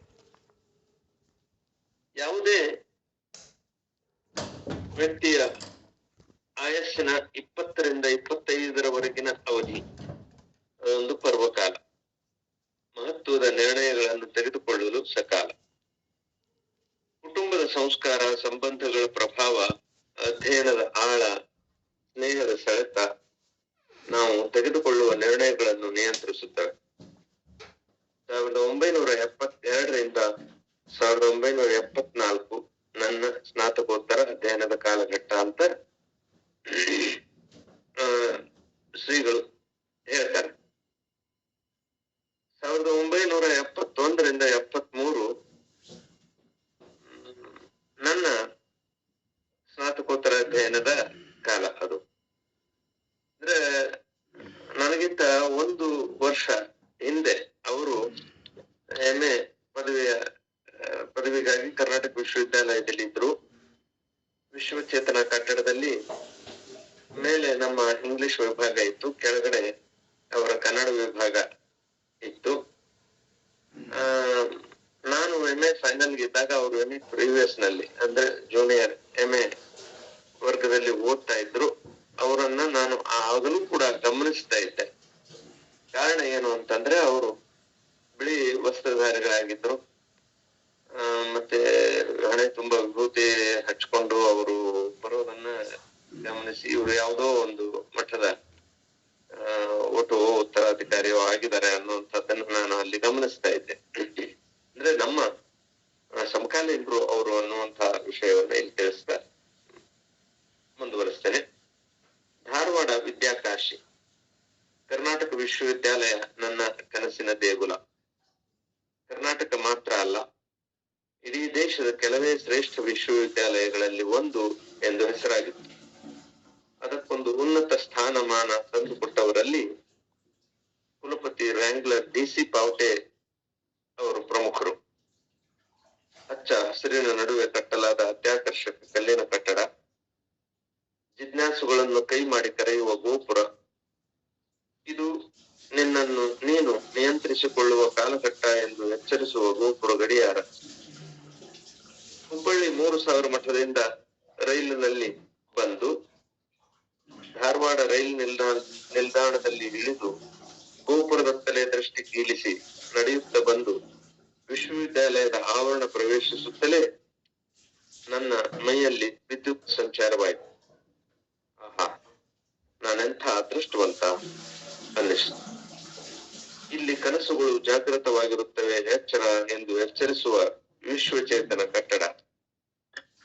ಯಾವುದೇ ವ್ಯಕ್ತಿಯ ಆಯಸ್ಸಿನ 20ರಿಂದ 25ರವರೆಗಿನ ಅವಧಿ ಒಂದು ಪರ್ವಕಾಲ. ಮಹತ್ವದ ನಿರ್ಣಯಗಳನ್ನು ತೆಗೆದುಕೊಳ್ಳಲು ಸಕಾಲ. ಕುಟುಂಬದ ಸಂಸ್ಕಾರ, ಸಂಬಂಧಗಳ ಪ್ರಭಾವ, ಅಧ್ಯಯನದ ಆಳ, ಸ್ನೇಹದ ಸೆಳೆತ ನಾವು ತೆಗೆದುಕೊಳ್ಳುವ ನಿರ್ಣಯಗಳನ್ನು ನಿಯಂತ್ರಿಸುತ್ತವೆ. 1972ರಿಂದ 1974 ನನ್ನ ಸ್ನಾತಕೋತ್ತರ ಅಧ್ಯಯನದ ಕಾಲಘಟ್ಟ ಅಂತ ಶ್ರೀಗಳು ಹೇಳ್ತಾರೆ. 1971ರಿಂದ 73 ನನ್ನ ಸ್ನಾತಕೋತ್ತರ ಅಧ್ಯಯನದ ಕಾಲ. ಅದು ಅಂದ್ರೆ ನನಗಿಂತ 1 ವರ್ಷ ಹಿಂದೆ ಅವರು MA ಪದವಿಯ ಪದವಿಗಾಗಿ ಕರ್ನಾಟಕ ವಿಶ್ವವಿದ್ಯಾಲಯದಲ್ಲಿ ಇದ್ರು. ವಿಶ್ವಚೇತನ ಕಟ್ಟಡದಲ್ಲಿ ಮೇಲೆ ನಮ್ಮ ಇಂಗ್ಲಿಷ್ ವಿಭಾಗ ಇತ್ತು, ಕೆಳಗಡೆ ಅವರ ಕನ್ನಡ ವಿಭಾಗ ಇತ್ತು. ನಾನು MA ಫೈನಲ್ ಇದ್ದಾಗ ಅವರು MA ಪ್ರಿವಿಯಸ್ ನಲ್ಲಿ ಅಂದ್ರೆ ಜೂನಿಯರ್ MA ವರ್ಗದಲ್ಲಿ ಓದ್ತಾ ಇದ್ರು. ಅವರನ್ನ ನಾನು ಆಗಲೂ ಕೂಡ ಗಮನಿಸ್ತಾ ಇದ್ದೆ. ಕಾರಣ ಏನು ಅಂತಂದ್ರೆ ಅವರು ಬಿಳಿ ವಸ್ತ್ರಧಾರಿಗಳಾಗಿದ್ರು. ಮತ್ತೆ ಹಣೆ ತುಂಬಾ ವಿಭೂತಿ ಹಚ್ಕೊಂಡು ಅವರು ಬರೋದನ್ನ ಗಮನಿಸಿ ಇವರು ಯಾವುದೋ ಒಂದು ಮಠದ ಒಟ್ಟು ಉತ್ತರಾಧಿಕಾರಿಯೋ ಆಗಿದ್ದಾರೆ ಅನ್ನುವಂಥದ್ದನ್ನು ನಾನು ಅಲ್ಲಿ ಗಮನಿಸ್ತಾ ಇದ್ದೆ. ಅಂದ್ರೆ ನಮ್ಮ ಸಮಕಾಲೀನರು ಅವರು ಅನ್ನುವಂತ ವಿಷಯವನ್ನ ಇಲ್ಲಿ ತಿಳಿಸ್ತಾ ಮುಂದುವರಿಸ್ತೇನೆ. ಧಾರವಾಡ ವಿದ್ಯಾಕಾಶಿ, ಕರ್ನಾಟಕ ವಿಶ್ವವಿದ್ಯಾಲಯ ನನ್ನ ಕನಸಿನ ದೇಗುಲ. ಕರ್ನಾಟಕ ಮಾತ್ರ ಅಲ್ಲ, ಇಡೀ ದೇಶದ ಕೆಲವೇ ಶ್ರೇಷ್ಠ ವಿಶ್ವವಿದ್ಯಾಲಯಗಳಲ್ಲಿ ಒಂದು ಎಂದು ಹೆಸರಾಗಿತ್ತು. ಅದಕ್ಕೊಂದು ಉನ್ನತ ಸ್ಥಾನಮಾನ ತಂದುಕೊಟ್ಟವರಲ್ಲಿ ಕುಲಪತಿ ವ್ರ್ಯಾಂಗ್ಲರ್ DC ಪಾವಟೆ ಅವರು ಪ್ರಮುಖರು. ಹಚ್ಚ ಹಸಿರಿನ ನಡುವೆ ಕಟ್ಟಲಾದ ಅತ್ಯಾಕರ್ಷಕ ಕಲ್ಲಿನ ಕಟ್ಟಡ, ಜಿಜ್ಞಾಸುಗಳನ್ನು ಕೈ ಮಾಡಿ ಕರೆಯುವ ಗೋಪುರ, ಇದು ನಿನ್ನನ್ನು ನೀನು ನಿಯಂತ್ರಿಸಿಕೊಳ್ಳುವ ಕಾಲಘಟ್ಟ ಎಂದು ಎಚ್ಚರಿಸುವ ಗೋಪುರ ಗಡಿಯಾರ. ಹುಬ್ಬಳ್ಳಿ 3000 ಮಠದಿಂದ ರೈಲಿನಲ್ಲಿ ಬಂದು ಧಾರವಾಡ ರೈಲು ನಿಲ್ದಾಣದಲ್ಲಿ ಇಳಿದು ಗೋಪುರದತ್ತಲೇ ದೃಷ್ಟಿ ಕೀಲಿಸಿ ನಡೆಯುತ್ತಾ ಬಂದು ವಿಶ್ವವಿದ್ಯಾಲಯದ ಆವರಣ ಪ್ರವೇಶಿಸುತ್ತಲೇ ನನ್ನ ಮೈಯಲ್ಲಿ ವಿದ್ಯುತ್ ಸಂಚಾರವಾಯಿತು. ಆಹಾ, ನಾನೆಂಥ ಅದೃಷ್ಟವಂತ ಅನ್ನಿಸ್ತು. ಇಲ್ಲಿ ಕನಸುಗಳು ಜಾಗೃತವಾಗಿರುತ್ತವೆ, ಎಚ್ಚರ ಎಂದು ಎಚ್ಚರಿಸುವ ವಿಶ್ವಚೇತನ ಕಟ್ಟಡ.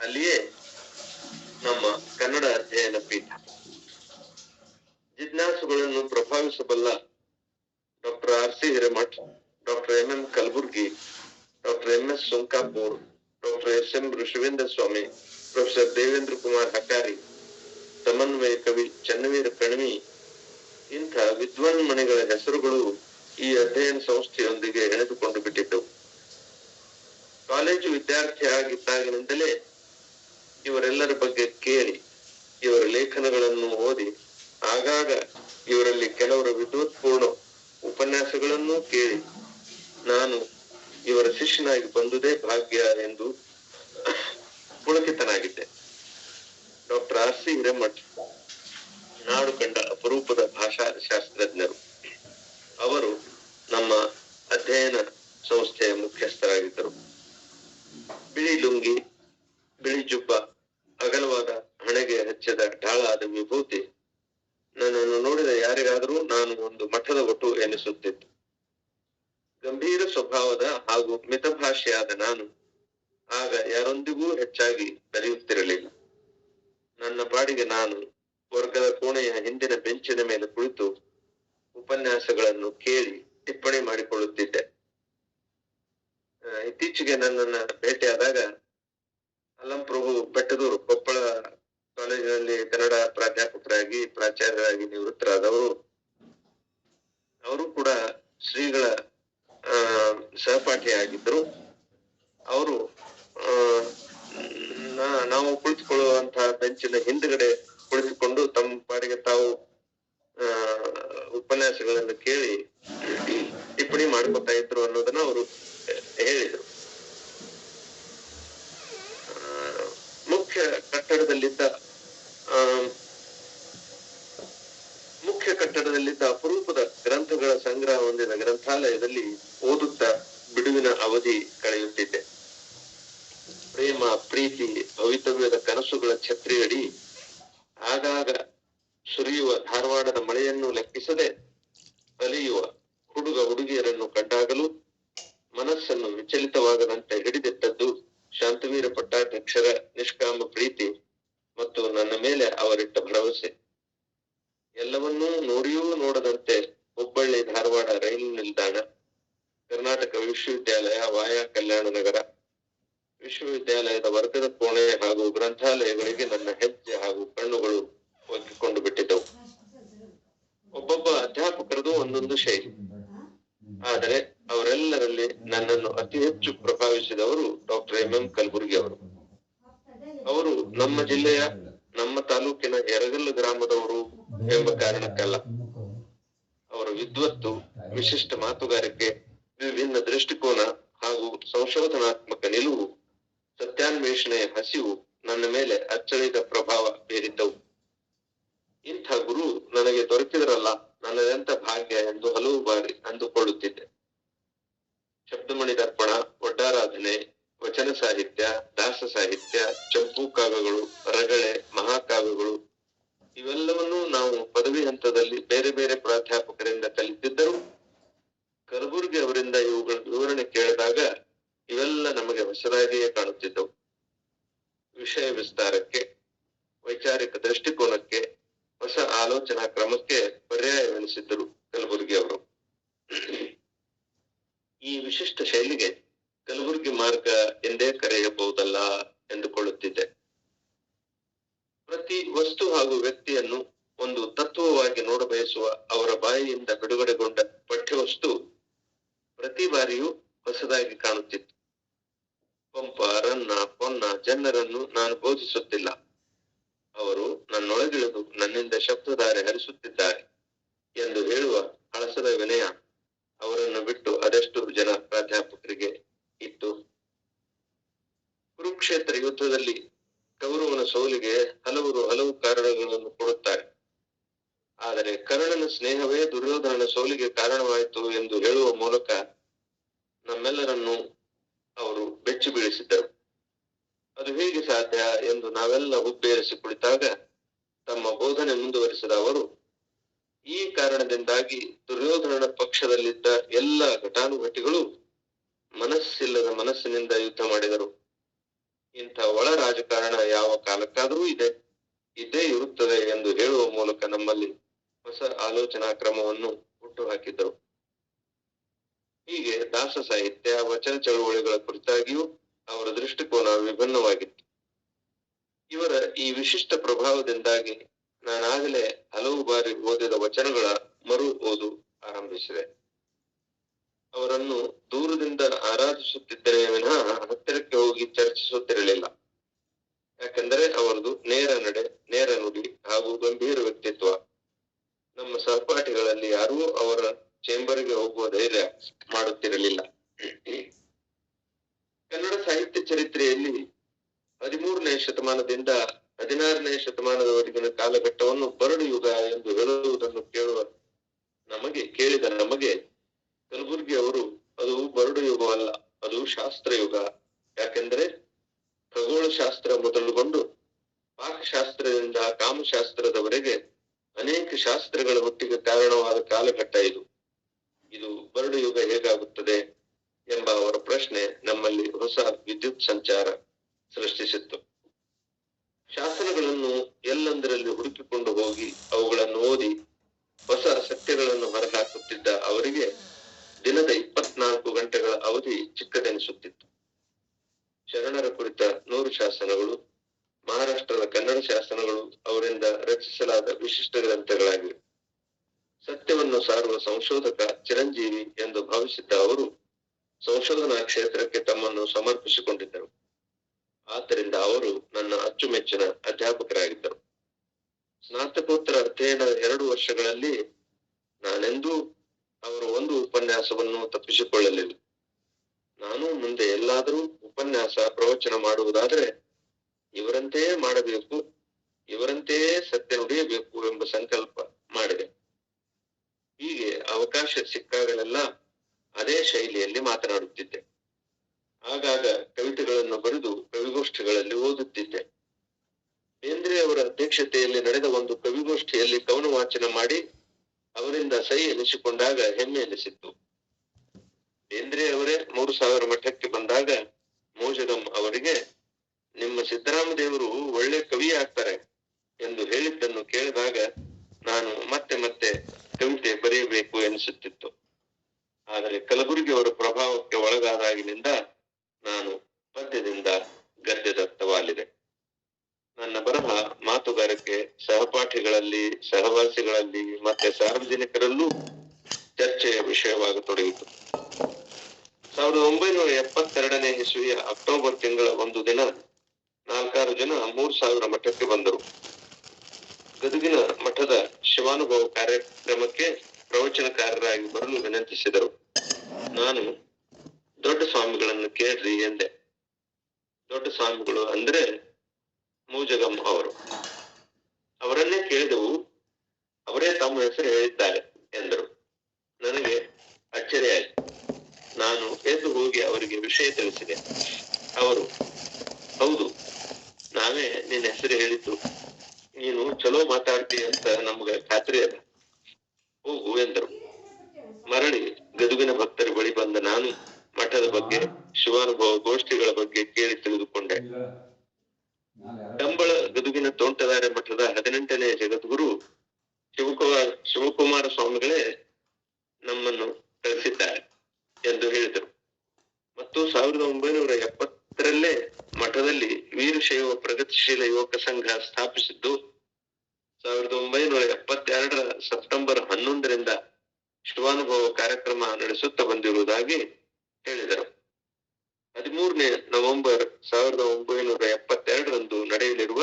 ಅಲ್ಲಿಯೇ ನಮ್ಮ ಕನ್ನಡ ಅಧ್ಯಯನ ಪೀಠ. ಜಿಜ್ಞಾಸುಗಳನ್ನು ಪ್ರಭಾವಿಸಬಲ್ಲ doctor R.C. Hiremath, doctor MM Kalaburgi, doctor MS Sunkapur, doctor SM Rishivendra Swamy, professor Devendra Kumar Hakari, ಸಮನ್ವಯ ಕವಿ ಚನ್ನವೀರ ಕಣ್ವಿ, ಇಂಥ ವಿದ್ವಾನ್ಮಣಿಗಳ ಹೆಸರುಗಳು ಈ ಅಧ್ಯಯನ ಸಂಸ್ಥೆಯೊಂದಿಗೆ ಎಳೆದುಕೊಂಡು ಬಿಟ್ಟಿದ್ದವು. ಕಾಲೇಜು ವಿದ್ಯಾರ್ಥಿ ಆಗಿದ್ದಾಗಿನಿಂದಲೇ ಇವರೆಲ್ಲರ ಬಗ್ಗೆ ಕೇಳಿ, ಇವರ ಲೇಖನಗಳನ್ನು ಓದಿ, ಆಗಾಗ ಇವರಲ್ಲಿ ಕೆಲವರ ವಿದ್ವತ್ಪೂರ್ಣ ಉಪನ್ಯಾಸಗಳನ್ನು ಕೇಳಿ ನಾನು ಇವರ ಶಿಷ್ಯನಾಗಿ ಬಂದುದೇ ಭಾಗ್ಯ ಎಂದು ಪುಳಕಿತನಾಗಿದ್ದೆ. Doctor R.C. ಹಿರೇಮಠ್ ನಾಡು ಕಂಡ ಅಪರೂಪದ ಭಾಷಾ ಶಾಸ್ತ್ರಜ್ಞರು. ಅವರು ನಮ್ಮ ಅಧ್ಯಯನ ಸಂಸ್ಥೆಯ ಮುಖ್ಯಸ್ಥರಾಗಿದ್ದರು. ಬಿಳಿ ಲುಂಗಿ, ಬಿಳಿ ಜುಬ್ಬ, ಅಗಲವಾದ ಹಣೆಗೆ ಹಚ್ಚಿದ ಢಾಳಾದ ವಿಭೂತಿ ನನ್ನನ್ನು ನೋಡಿದ ಯಾರಿಗಾದರೂ ನಾನು ಒಂದು ಮಠದ ಒಟ್ಟು ಎನಿಸುತ್ತಿತ್ತು. ಗಂಭೀರ ಸ್ವಭಾವದ ಹಾಗೂ ಮಿತಭಾಷೆಯಾದ ನಾನು ಆಗ ಯಾರೊಂದಿಗೂ ಹೆಚ್ಚಾಗಿ ಬೆರೆಯುತ್ತಿರಲಿಲ್ಲ. ನನ್ನ ಪಾಡಿಗೆ ನಾನು ವರ್ಗದ ಕೋಣೆಯ ಹಿಂದಿನ ಬೆಂಚಿನ ಮೇಲೆ ಕುಳಿತು ಉಪನ್ಯಾಸಗಳನ್ನು ಕೇಳಿ ಟಿಪ್ಪಣಿ ಮಾಡಿಕೊಳ್ಳುತ್ತಿದ್ದೆ. ಇತ್ತೀಚೆಗೆ ನನ್ನನ್ನ ಭೇಟಿಯಾದಾಗ ಅಲ್ಲಂಪ್ರಭು ಬೆಟ್ಟದೂರು, ಕೊಪ್ಪಳ ಕಾಲೇಜಿನಲ್ಲಿ ಕನ್ನಡ ಪ್ರಾಧ್ಯಾಪಕರಾಗಿ ಪ್ರಾಚಾರ್ಯರಾಗಿ ನಿವೃತ್ತರಾದವರು, ಅವರು ಕೂಡ ಶ್ರೀಗಳ ಸಹಪಾಠಿಯಾಗಿದ್ದರು. ಅವರು ನಾವು ಕುಳಿತುಕೊಳ್ಳುವಂತಹ ಬೆಂಚಿನ ಹಿಂದುಗಡೆ ಕುಳಿತುಕೊಂಡು ತಮ್ಮ ಪಾಡಿಗೆ ತಾವು ಉಪನ್ಯಾಸಗಳನ್ನು ಕೇಳಿ ಟಿಪ್ಪಣಿ ಮಾಡ್ಕೊತಾ ಇದ್ರು ಅನ್ನೋದನ್ನ ಅವರು ಹೇಳಿದರು. ಮುಖ್ಯ ಕಟ್ಟಡದಲ್ಲಿದ್ದ ಅಪರೂಪದ ಗ್ರಂಥಗಳ ಸಂಗ್ರಹ ಹೊಂದಿದ ಗ್ರಂಥಾಲಯದಲ್ಲಿ ಓದುತ್ತಾ ಬಿಡುವಿನ ಅವಧಿ ಕಳೆಯುತ್ತಿದ್ದೆ. ಪ್ರೇಮ, ಪ್ರೀತಿ, ಭವಿತವ್ಯದ ಕನಸುಗಳ ಛತ್ರಿಯಡಿ ಆಗಾಗ ಸುರಿಯುವ ಧಾರವಾಡದ ಮಳೆಯನ್ನು ಲೆಕ್ಕಿಸದೆ ಅಲಿಯುವ ಹುಡುಗ ಹುಡುಗಿಯರನ್ನು ಕಂಡಾಗಲೂ ಮನಸ್ಸನ್ನು ವಿಚಲಿತವಾಗದಂತೆ ಹಿಡಿದಿಟ್ಟದ್ದು ಶಾಂತವೀರ ಪಟ್ಟಾಧ್ಯಕ್ಷರ ನಿಷ್ಕಾಮ ಪ್ರೀತಿ ಮತ್ತು ನನ್ನ ಮೇಲೆ ಅವರಿಟ್ಟ ಭರವಸೆ. ಎಲ್ಲವನ್ನೂ ನೋಡಿಯೂ ನೋಡದಂತೆ ಹುಬ್ಬಳ್ಳಿ ಧಾರವಾಡ ರೈಲು ನಿಲ್ದಾಣ, ಕರ್ನಾಟಕ ವಿಶ್ವವಿದ್ಯಾಲಯ ವಾಯಾ ಕಲ್ಯಾಣ ನಗರ, ವಿಶ್ವವಿದ್ಯಾಲಯದ ವರ್ಗದ ಕೋಣೆ ಹಾಗೂ ಗ್ರಂಥಾಲಯಗಳಿಗೆ ನನ್ನ ಹೆಜ್ಜೆ ಹಾಗೂ ಕಣ್ಣುಗಳು ಒಗ್ಗಿಕೊಂಡು ಬಿಟ್ಟಿದ್ದವು. ಒಬ್ಬೊಬ್ಬ ಅಧ್ಯಾಪಕರದು ಒಂದೊಂದು ಶೈಲಿ. ಆದರೆ ಅವರೆಲ್ಲರಲ್ಲಿ ನನ್ನನ್ನು ಅತಿ ಹೆಚ್ಚು ಪ್ರಭಾವಿಸಿದವರು ಡಾಕ್ಟರ್ ಎಂ ಕಲಬುರ್ಗಿ ಅವರು. ಅವರು ನಮ್ಮ ಜಿಲ್ಲೆಯ, ನಮ್ಮ ತಾಲೂಕಿನ ಯರಗಲ್ಲು ಗ್ರಾಮದವರು ಎಂಬ ಕಾರಣಕ್ಕಲ್ಲ. ಅವರ ವಿದ್ವತ್ತು, ವಿಶಿಷ್ಟ ಮಾತುಗಾರಿಕೆ, ವಿಭಿನ್ನ ದೃಷ್ಟಿಕೋನ ಹಾಗೂ ಸಂಶೋಧನಾತ್ಮಕ ನಿಲುವು, ಸತ್ಯಾನ್ವೇಷಣೆಯ ಹಸಿವು ನನ್ನ ಮೇಲೆ ಅಚ್ಚಳಿದ ಪ್ರಭಾವ ಬೀರಿದ್ದವು. ಇಂಥ ಗುರು ನನಗೆ ದೊರಕಿದರಲ್ಲ, ನನ್ನದೆಂತ ಭಾಗ್ಯ ಎಂದು ಹಲವು ಬಾರಿ ಅಂದುಕೊಳ್ಳುತ್ತಿದ್ದೆ. ಶಬ್ದಮಣಿ ದರ್ಪಣ, ಒಡ್ಡಾರಾಧನೆ, ವಚನ ಸಾಹಿತ್ಯ, ದಾಸ ಸಾಹಿತ್ಯ, ಚಂಪೂ ಕಾವ್ಯಗಳು, ರಗಳೆ, ಮಹಾಕಾವ್ಯಗಳು ಇವೆಲ್ಲವನ್ನೂ ನಾವು ಪದವಿ ಹಂತದಲ್ಲಿ ಬೇರೆ ಬೇರೆ ಪ್ರಾಧ್ಯಾಪಕರಿಂದ ಕಲಿತಿದ್ದರು. ಕಲಬುರ್ಗಿ ಅವರಿಂದ ಇವುಗಳ ವಿವರಣೆ ಕೇಳಿದಾಗ ಇವೆಲ್ಲ ನಮಗೆ ಹೊಸದಾಗಿಯೇ ಕಾಣುತ್ತಿದ್ದವು. ವಿಷಯ ವಿಸ್ತಾರಕ್ಕೆ, ವೈಚಾರಿಕ ದೃಷ್ಟಿಕೋನಕ್ಕೆ, ಹೊಸ ಆಲೋಚನಾ ಕ್ರಮಕ್ಕೆ ಪರ್ಯಾಯವೆನಿಸಿದ್ದರು ಕಲಬುರ್ಗಿ ಅವರು. ಈ ವಿಶಿಷ್ಟ ಶೈಲಿಗೆ ಕಲಬುರ್ಗಿ ಮಾರ್ಗ ಎಂದೇ ಕರೆಯಬಹುದಲ್ಲ ಎಂದುಕೊಳ್ಳುತ್ತಿದ್ದೆ. ಪ್ರತಿ ವಸ್ತು ಹಾಗೂ ವ್ಯಕ್ತಿಯನ್ನು ಒಂದು ತತ್ವವಾಗಿ ನೋಡಬಯಸುವ ಅವರ ಬಾಯಿಯಿಂದ ಬಿಡುಗಡೆಗೊಂಡ ಪಠ್ಯವಸ್ತು ಪ್ರತಿ ಬಾರಿಯೂ ಹೊಸದಾಗಿ ಕಾಣುತ್ತಿತ್ತು. ಪಂಪ, ರನ್ನ, ಪೊನ್ನ, ಜನರನ್ನು ನಾನು ಬೋಧಿಸುತ್ತಿಲ್ಲ. ಅವರು ನನ್ನೊಳಗಿಳಿದು ನನ್ನಿಂದ ಶಬ್ದಧಾರೆ ಹರಿಸುತ್ತಿದ್ದಾರೆ ಎಂದು ಹೇಳುವ ಹಳಸದ ವಿನಯ ಅವರನ್ನು ಬಿಟ್ಟು ಅದೆಷ್ಟು ಜನ ಪ್ರಾಧ್ಯಾಪಕರಿಗೆ ಇತ್ತು. ಕುರುಕ್ಷೇತ್ರ ಯುದ್ಧದಲ್ಲಿ ಕೌರವನ ಸೋಲಿಗೆ ಹಲವು ಕಾರಣಗಳನ್ನು ಕೊಡುತ್ತಾರೆ. ಆದರೆ ಕರ್ಣನ ಸ್ನೇಹವೇ ದುರ್ಯೋಧನನ ಸೋಲಿಗೆ ಕಾರಣವಾಯಿತು ಎಂದು ಹೇಳುವ ಮೂಲಕ ನಮ್ಮೆಲ್ಲರನ್ನು ಅವರು ಬೆಚ್ಚಿ ಬೀಳಿಸಿದ್ದರು. ಅದು ಹೇಗೆ ಸಾಧ್ಯ ಎಂದು ನಾವೆಲ್ಲ ಹುಬ್ಬೇರಿಸಿ ಕುಳಿತಾಗ ತಮ್ಮ ಬೋಧನೆ ಮುಂದುವರಿಸಿದ ಅವರು, ಈ ಕಾರಣದಿಂದಾಗಿ ದುರ್ಯೋಧನನ ಪಕ್ಷದಲ್ಲಿದ್ದ ಎಲ್ಲ ಘಟಾನುಘಟಿಗಳು ಮನಸ್ಸಿಲ್ಲದ ಮನಸ್ಸಿನಿಂದ ಯುದ್ಧ ಮಾಡಿದರು. ಇಂಥ ಒಳ ರಾಜಕಾರಣ ಯಾವ ಕಾಲಕ್ಕಾದರೂ ಇದ್ದೇ ಇರುತ್ತದೆ ಎಂದು ಹೇಳುವ ಮೂಲಕ ನಮ್ಮಲ್ಲಿ ಹೊಸ ಆಲೋಚನಾ ಕ್ರಮವನ್ನು ಹುಟ್ಟು ಹಾಕಿದ್ದರು. ಹೀಗೆ ದಾಸ ಸಾಹಿತ್ಯ, ವಚನ ಚಳುವಳಿಗಳ ಕುರಿತಾಗಿಯೂ ಅವರ ದೃಷ್ಟಿಕೋನ ವಿಭಿನ್ನವಾಗಿತ್ತು. ಇವರ ಈ ವಿಶಿಷ್ಟ ಪ್ರಭಾವದಿಂದಾಗಿ ನಾನಾಗಲೇ ಹಲವು ಬಾರಿ ಓದಿದ ವಚನಗಳ ಮರು ಓದು ಆರಂಭಿಸಿದೆ. ಅವರನ್ನು ದೂರದಿಂದ ಆರಾಧಿಸುತ್ತಿದ್ದರೆ ವಿನಃ ಹತ್ತಿರಕ್ಕೆ ಹೋಗಿ ಚರ್ಚಿಸುತ್ತಿರಲಿಲ್ಲ. ಯಾಕೆಂದರೆ ಅವರದು ನೇರ ನಡೆ, ನೇರ ನುಡಿ ಹಾಗೂ ಗಂಭೀರ ವ್ಯಕ್ತಿತ್ವ. ನಮ್ಮ ಸಹಪಾಠಿಗಳಲ್ಲಿ ಯಾರೂ ಅವರ ಚೇಂಬರ್ಗೆ ಹೋಗುವ ಧೈರ್ಯ ಮಾಡುತ್ತಿರಲಿಲ್ಲ. ಕನ್ನಡ ಸಾಹಿತ್ಯ ಚರಿತ್ರೆಯಲ್ಲಿ 13ನೇ ಶತಮಾನದಿಂದ 16ನೇ ಶತಮಾನದವರೆಗಿನ ಕಾಲಘಟ್ಟವನ್ನು ಬರಡು ಯುಗ ಎಂದು ಹೇಳುವುದನ್ನು ಕೇಳಿದ ನಮಗೆ ಕಲಬುರ್ಗಿ ಅವರು ಅದು ಬರಡು ಯುಗವಲ್ಲ, ಅದು ಶಾಸ್ತ್ರ ಯುಗ. ಯಾಕೆಂದ್ರೆ ಖಗೋಳಶಾಸ್ತ್ರ ಮೊದಲುಗೊಂಡು ಪಾಕಶಾಸ್ತ್ರದಿಂದ ಕಾಮಶಾಸ್ತ್ರದವರೆಗೆ ಅನೇಕ ಶಾಸ್ತ್ರಗಳ ಹುಟ್ಟಿಗೆ ಕಾರಣವಾದ ಕಾಲಘಟ್ಟ ಇದು ಬರಡು ಯುಗ ಹೇಗಾಗುತ್ತದೆ ಎಂಬ ಅವರ ಪ್ರಶ್ನೆ ನಮ್ಮಲ್ಲಿ ಹೊಸ ವಿದ್ಯುತ್ ಸಂಚಾರ ಸೃಷ್ಟಿಸಿತ್ತು. ಶಾಸನಗಳನ್ನು ಎಲ್ಲಂದರಲ್ಲಿ ಹುಡುಕಿಕೊಂಡು ಹೋಗಿ ಅವುಗಳನ್ನು ಓದಿ ಹೊಸ ಸತ್ಯಗಳನ್ನು ಹೊರಹಾಕುತ್ತಿದ್ದ ಅವರಿಗೆ ದಿನದ 24 ಗಂಟೆಗಳ ಅವಧಿ ಚಿಕ್ಕದೆನಿಸುತ್ತಿತ್ತು. ಶರಣರ ಕುರಿತ 100 ಶಾಸನಗಳು, ಮಹಾರಾಷ್ಟ್ರದ ಕನ್ನಡ ಶಾಸನಗಳು ಅವರಿಂದ ರಚಿಸಲಾದ ವಿಶಿಷ್ಟ ಗ್ರಂಥಗಳಾಗಿವೆ. ಸತ್ಯವನ್ನು ಸಾರುವ ಸಂಶೋಧಕ ಚಿರಂಜೀವಿ ಎಂದು ಭಾವಿಸಿದ್ದ ಅವರು ಸಂಶೋಧನಾ ಕ್ಷೇತ್ರಕ್ಕೆ ತಮ್ಮನ್ನು ಸಮರ್ಪಿಸಿಕೊಂಡಿದ್ದರು. ಆದ್ದರಿಂದ ಅವರು ನನ್ನ ಅಚ್ಚುಮೆಚ್ಚಿನ ಅಧ್ಯಾಪಕರಾಗಿದ್ದರು. ಸ್ನಾತಕೋತ್ತರ ಅಧ್ಯಯನದ 2 ವರ್ಷಗಳಲ್ಲಿ ನಾನೆಂದೂ ಅವರು ಒಂದು ಉಪನ್ಯಾಸವನ್ನು ತಪ್ಪಿಸಿಕೊಳ್ಳಲಿಲ್ಲ. ನಾನು ಮುಂದೆ ಎಲ್ಲಾದರೂ ಉಪನ್ಯಾಸ ಪ್ರವಚನ ಮಾಡುವುದಾದರೆ ಇವರಂತೆಯೇ ಮಾಡಬೇಕು, ಇವರಂತೆಯೇ ಸತ್ಯ ನುಡಿಯಬೇಕು ಎಂಬ ಸಂಕಲ್ಪ ಮಾಡಿದೆ. ಹೀಗೆ ಅವಕಾಶ ಸಿಕ್ಕಾಗಲೆಲ್ಲ ಅದೇ ಶೈಲಿಯಲ್ಲಿ ಮಾತನಾಡುತ್ತಿದ್ದೆ. ಆಗಾಗ ಕವಿತೆಗಳನ್ನು ಬರೆದು ಕವಿಗೋಷ್ಠಿಗಳಲ್ಲಿ ಓದುತ್ತಿದ್ದೆ. ಬೇಂದ್ರೆ ಅವರ ಅಧ್ಯಕ್ಷತೆಯಲ್ಲಿ ನಡೆದ ಒಂದು ಕವಿಗೋಷ್ಠಿಯಲ್ಲಿ ಕವನ ವಾಚನ ಮಾಡಿ ಅವರಿಂದ ಸಹಿ ಎನಿಸಿಕೊಂಡಾಗ ಹೆಮ್ಮೆ ಎನಿಸಿತ್ತು. ಬೇಂದ್ರೆ ಅವರೇ 3000 ಮಠಕ್ಕೆ ಬಂದಾಗ ಮೋಜಗಂ ಅವರಿಗೆ ನಿಮ್ಮ ಸಿದ್ದರಾಮದೇವರು ಒಳ್ಳೆ ಕವಿ ಆಗ್ತಾರೆ ಎಂದು ಹೇಳಿದ್ದನ್ನು ಕೇಳಿದಾಗ ನಾನು ಮತ್ತೆ ಕವಿತೆ ಬರೆಯಬೇಕು ಎನಿಸುತ್ತಿತ್ತು. ಆದರೆ ಕಲಬುರ್ಗಿ ಅವರ ಪ್ರಭಾವಕ್ಕೆ ಒಳಗಾದಾಗಿನಿಂದ ನಾನು ಪದ್ಯದಿಂದ ಗದ್ಯದತ್ತ ವಾಲಿದೆ. ನನ್ನ ಬರಹ, ಮಾತುಗಾರಿಕೆ ಸಹಪಾಠಿಗಳಲ್ಲಿ, ಸಹವಾಸಿಗಳಲ್ಲಿ ಮತ್ತೆ ಸಾರ್ವಜನಿಕರಲ್ಲೂ ಚರ್ಚೆಯ ವಿಷಯವಾಗತೊಡಗಿತು. 1972ನೇ ಇಸ್ವಿಯ ಅಕ್ಟೋಬರ್ ತಿಂಗಳ ಒಂದು ದಿನ 4 ಜನ 3000 ಮಠಕ್ಕೆ ಬಂದರು. ಗದುಗಿನ ಮಠದ ಶಿವಾನುಭವ ಕಾರ್ಯಕ್ರಮಕ್ಕೆ ಪ್ರವಚನಕಾರರಾಗಿ ಬರಲು ವಿನಂತಿಸಿದರು. ನಾನು ದೊಡ್ಡ ಸ್ವಾಮಿಗಳನ್ನು ಕೇಳ್ರಿ ಎಂದೆ. ದೊಡ್ಡ ಸ್ವಾಮಿಗಳು ಅಂದ್ರೆ ಮೂಜಗಂ ಅವರು. ಅವರನ್ನೇ ಕೇಳಿದೆವು. ಅವರೇ ತಮ್ಮ ಹೆಸರು ಹೇಳಿದ್ದಾರೆ ಎಂದರು. ನನಗೆ ಅಚ್ಚರಿಯಾಯಿತು. ನಾನು ಎದ್ದು ಹೋಗಿ ಅವರಿಗೆ ವಿಷಯ ತಿಳಿಸಿದೆ. ಅವರು, ಹೌದು, ನಾವೇ ನಿನ್ನ ಹೆಸರು ಹೇಳಿದ್ದು. ನೀನು ಚಲೋ ಮಾತಾಡ್ತೀಯ ಅಂತ ನಮ್ಗೆ ಖಾತ್ರಿ ಅದ, ಹೋಗು ಎಂದರು. ಮರಳಿ ಗದುಗಿನ ಭಕ್ತರ ಬಳಿ ಬಂದ ನಾನು ಮಠದ ಬಗ್ಗೆ, ಶಿವಾನುಭವ ಗೋಷ್ಠಿಗಳ ಬಗ್ಗೆ ಕೇಳಿ ತಿಳಿದುಕೊಂಡೆ. ಕಂಬಳ ಗದುಗಿನ ತೋಂಟದಾರ್ಯ ಮಠದ 18ನೇ ಜಗದ್ಗುರು ಶಿವಕುಮಾರ ಸ್ವಾಮಿಗಳೇ ನಮ್ಮನ್ನು ಕಳಿಸಿದ್ದಾರೆ ಎಂದು ಹೇಳಿದರು. ಮತ್ತು 1970ರಲ್ಲೇ ಮಠದಲ್ಲಿ ವೀರಶೈವ ಪ್ರಗತಿಶೀಲ ಯುವಕ ಸಂಘ ಸ್ಥಾಪಿಸಿದ್ದು 1972ರ ಸೆಪ್ಟೆಂಬರ್ 11ರಿಂದ ಶಿವಾನುಭವ ಕಾರ್ಯಕ್ರಮ ನಡೆಸುತ್ತಾ ಬಂದಿರುವುದಾಗಿ ಹೇಳಿದರು. 13ನೇ ನವೆಂಬರ್ 1972ರಂದು ನಡೆಯಲಿರುವ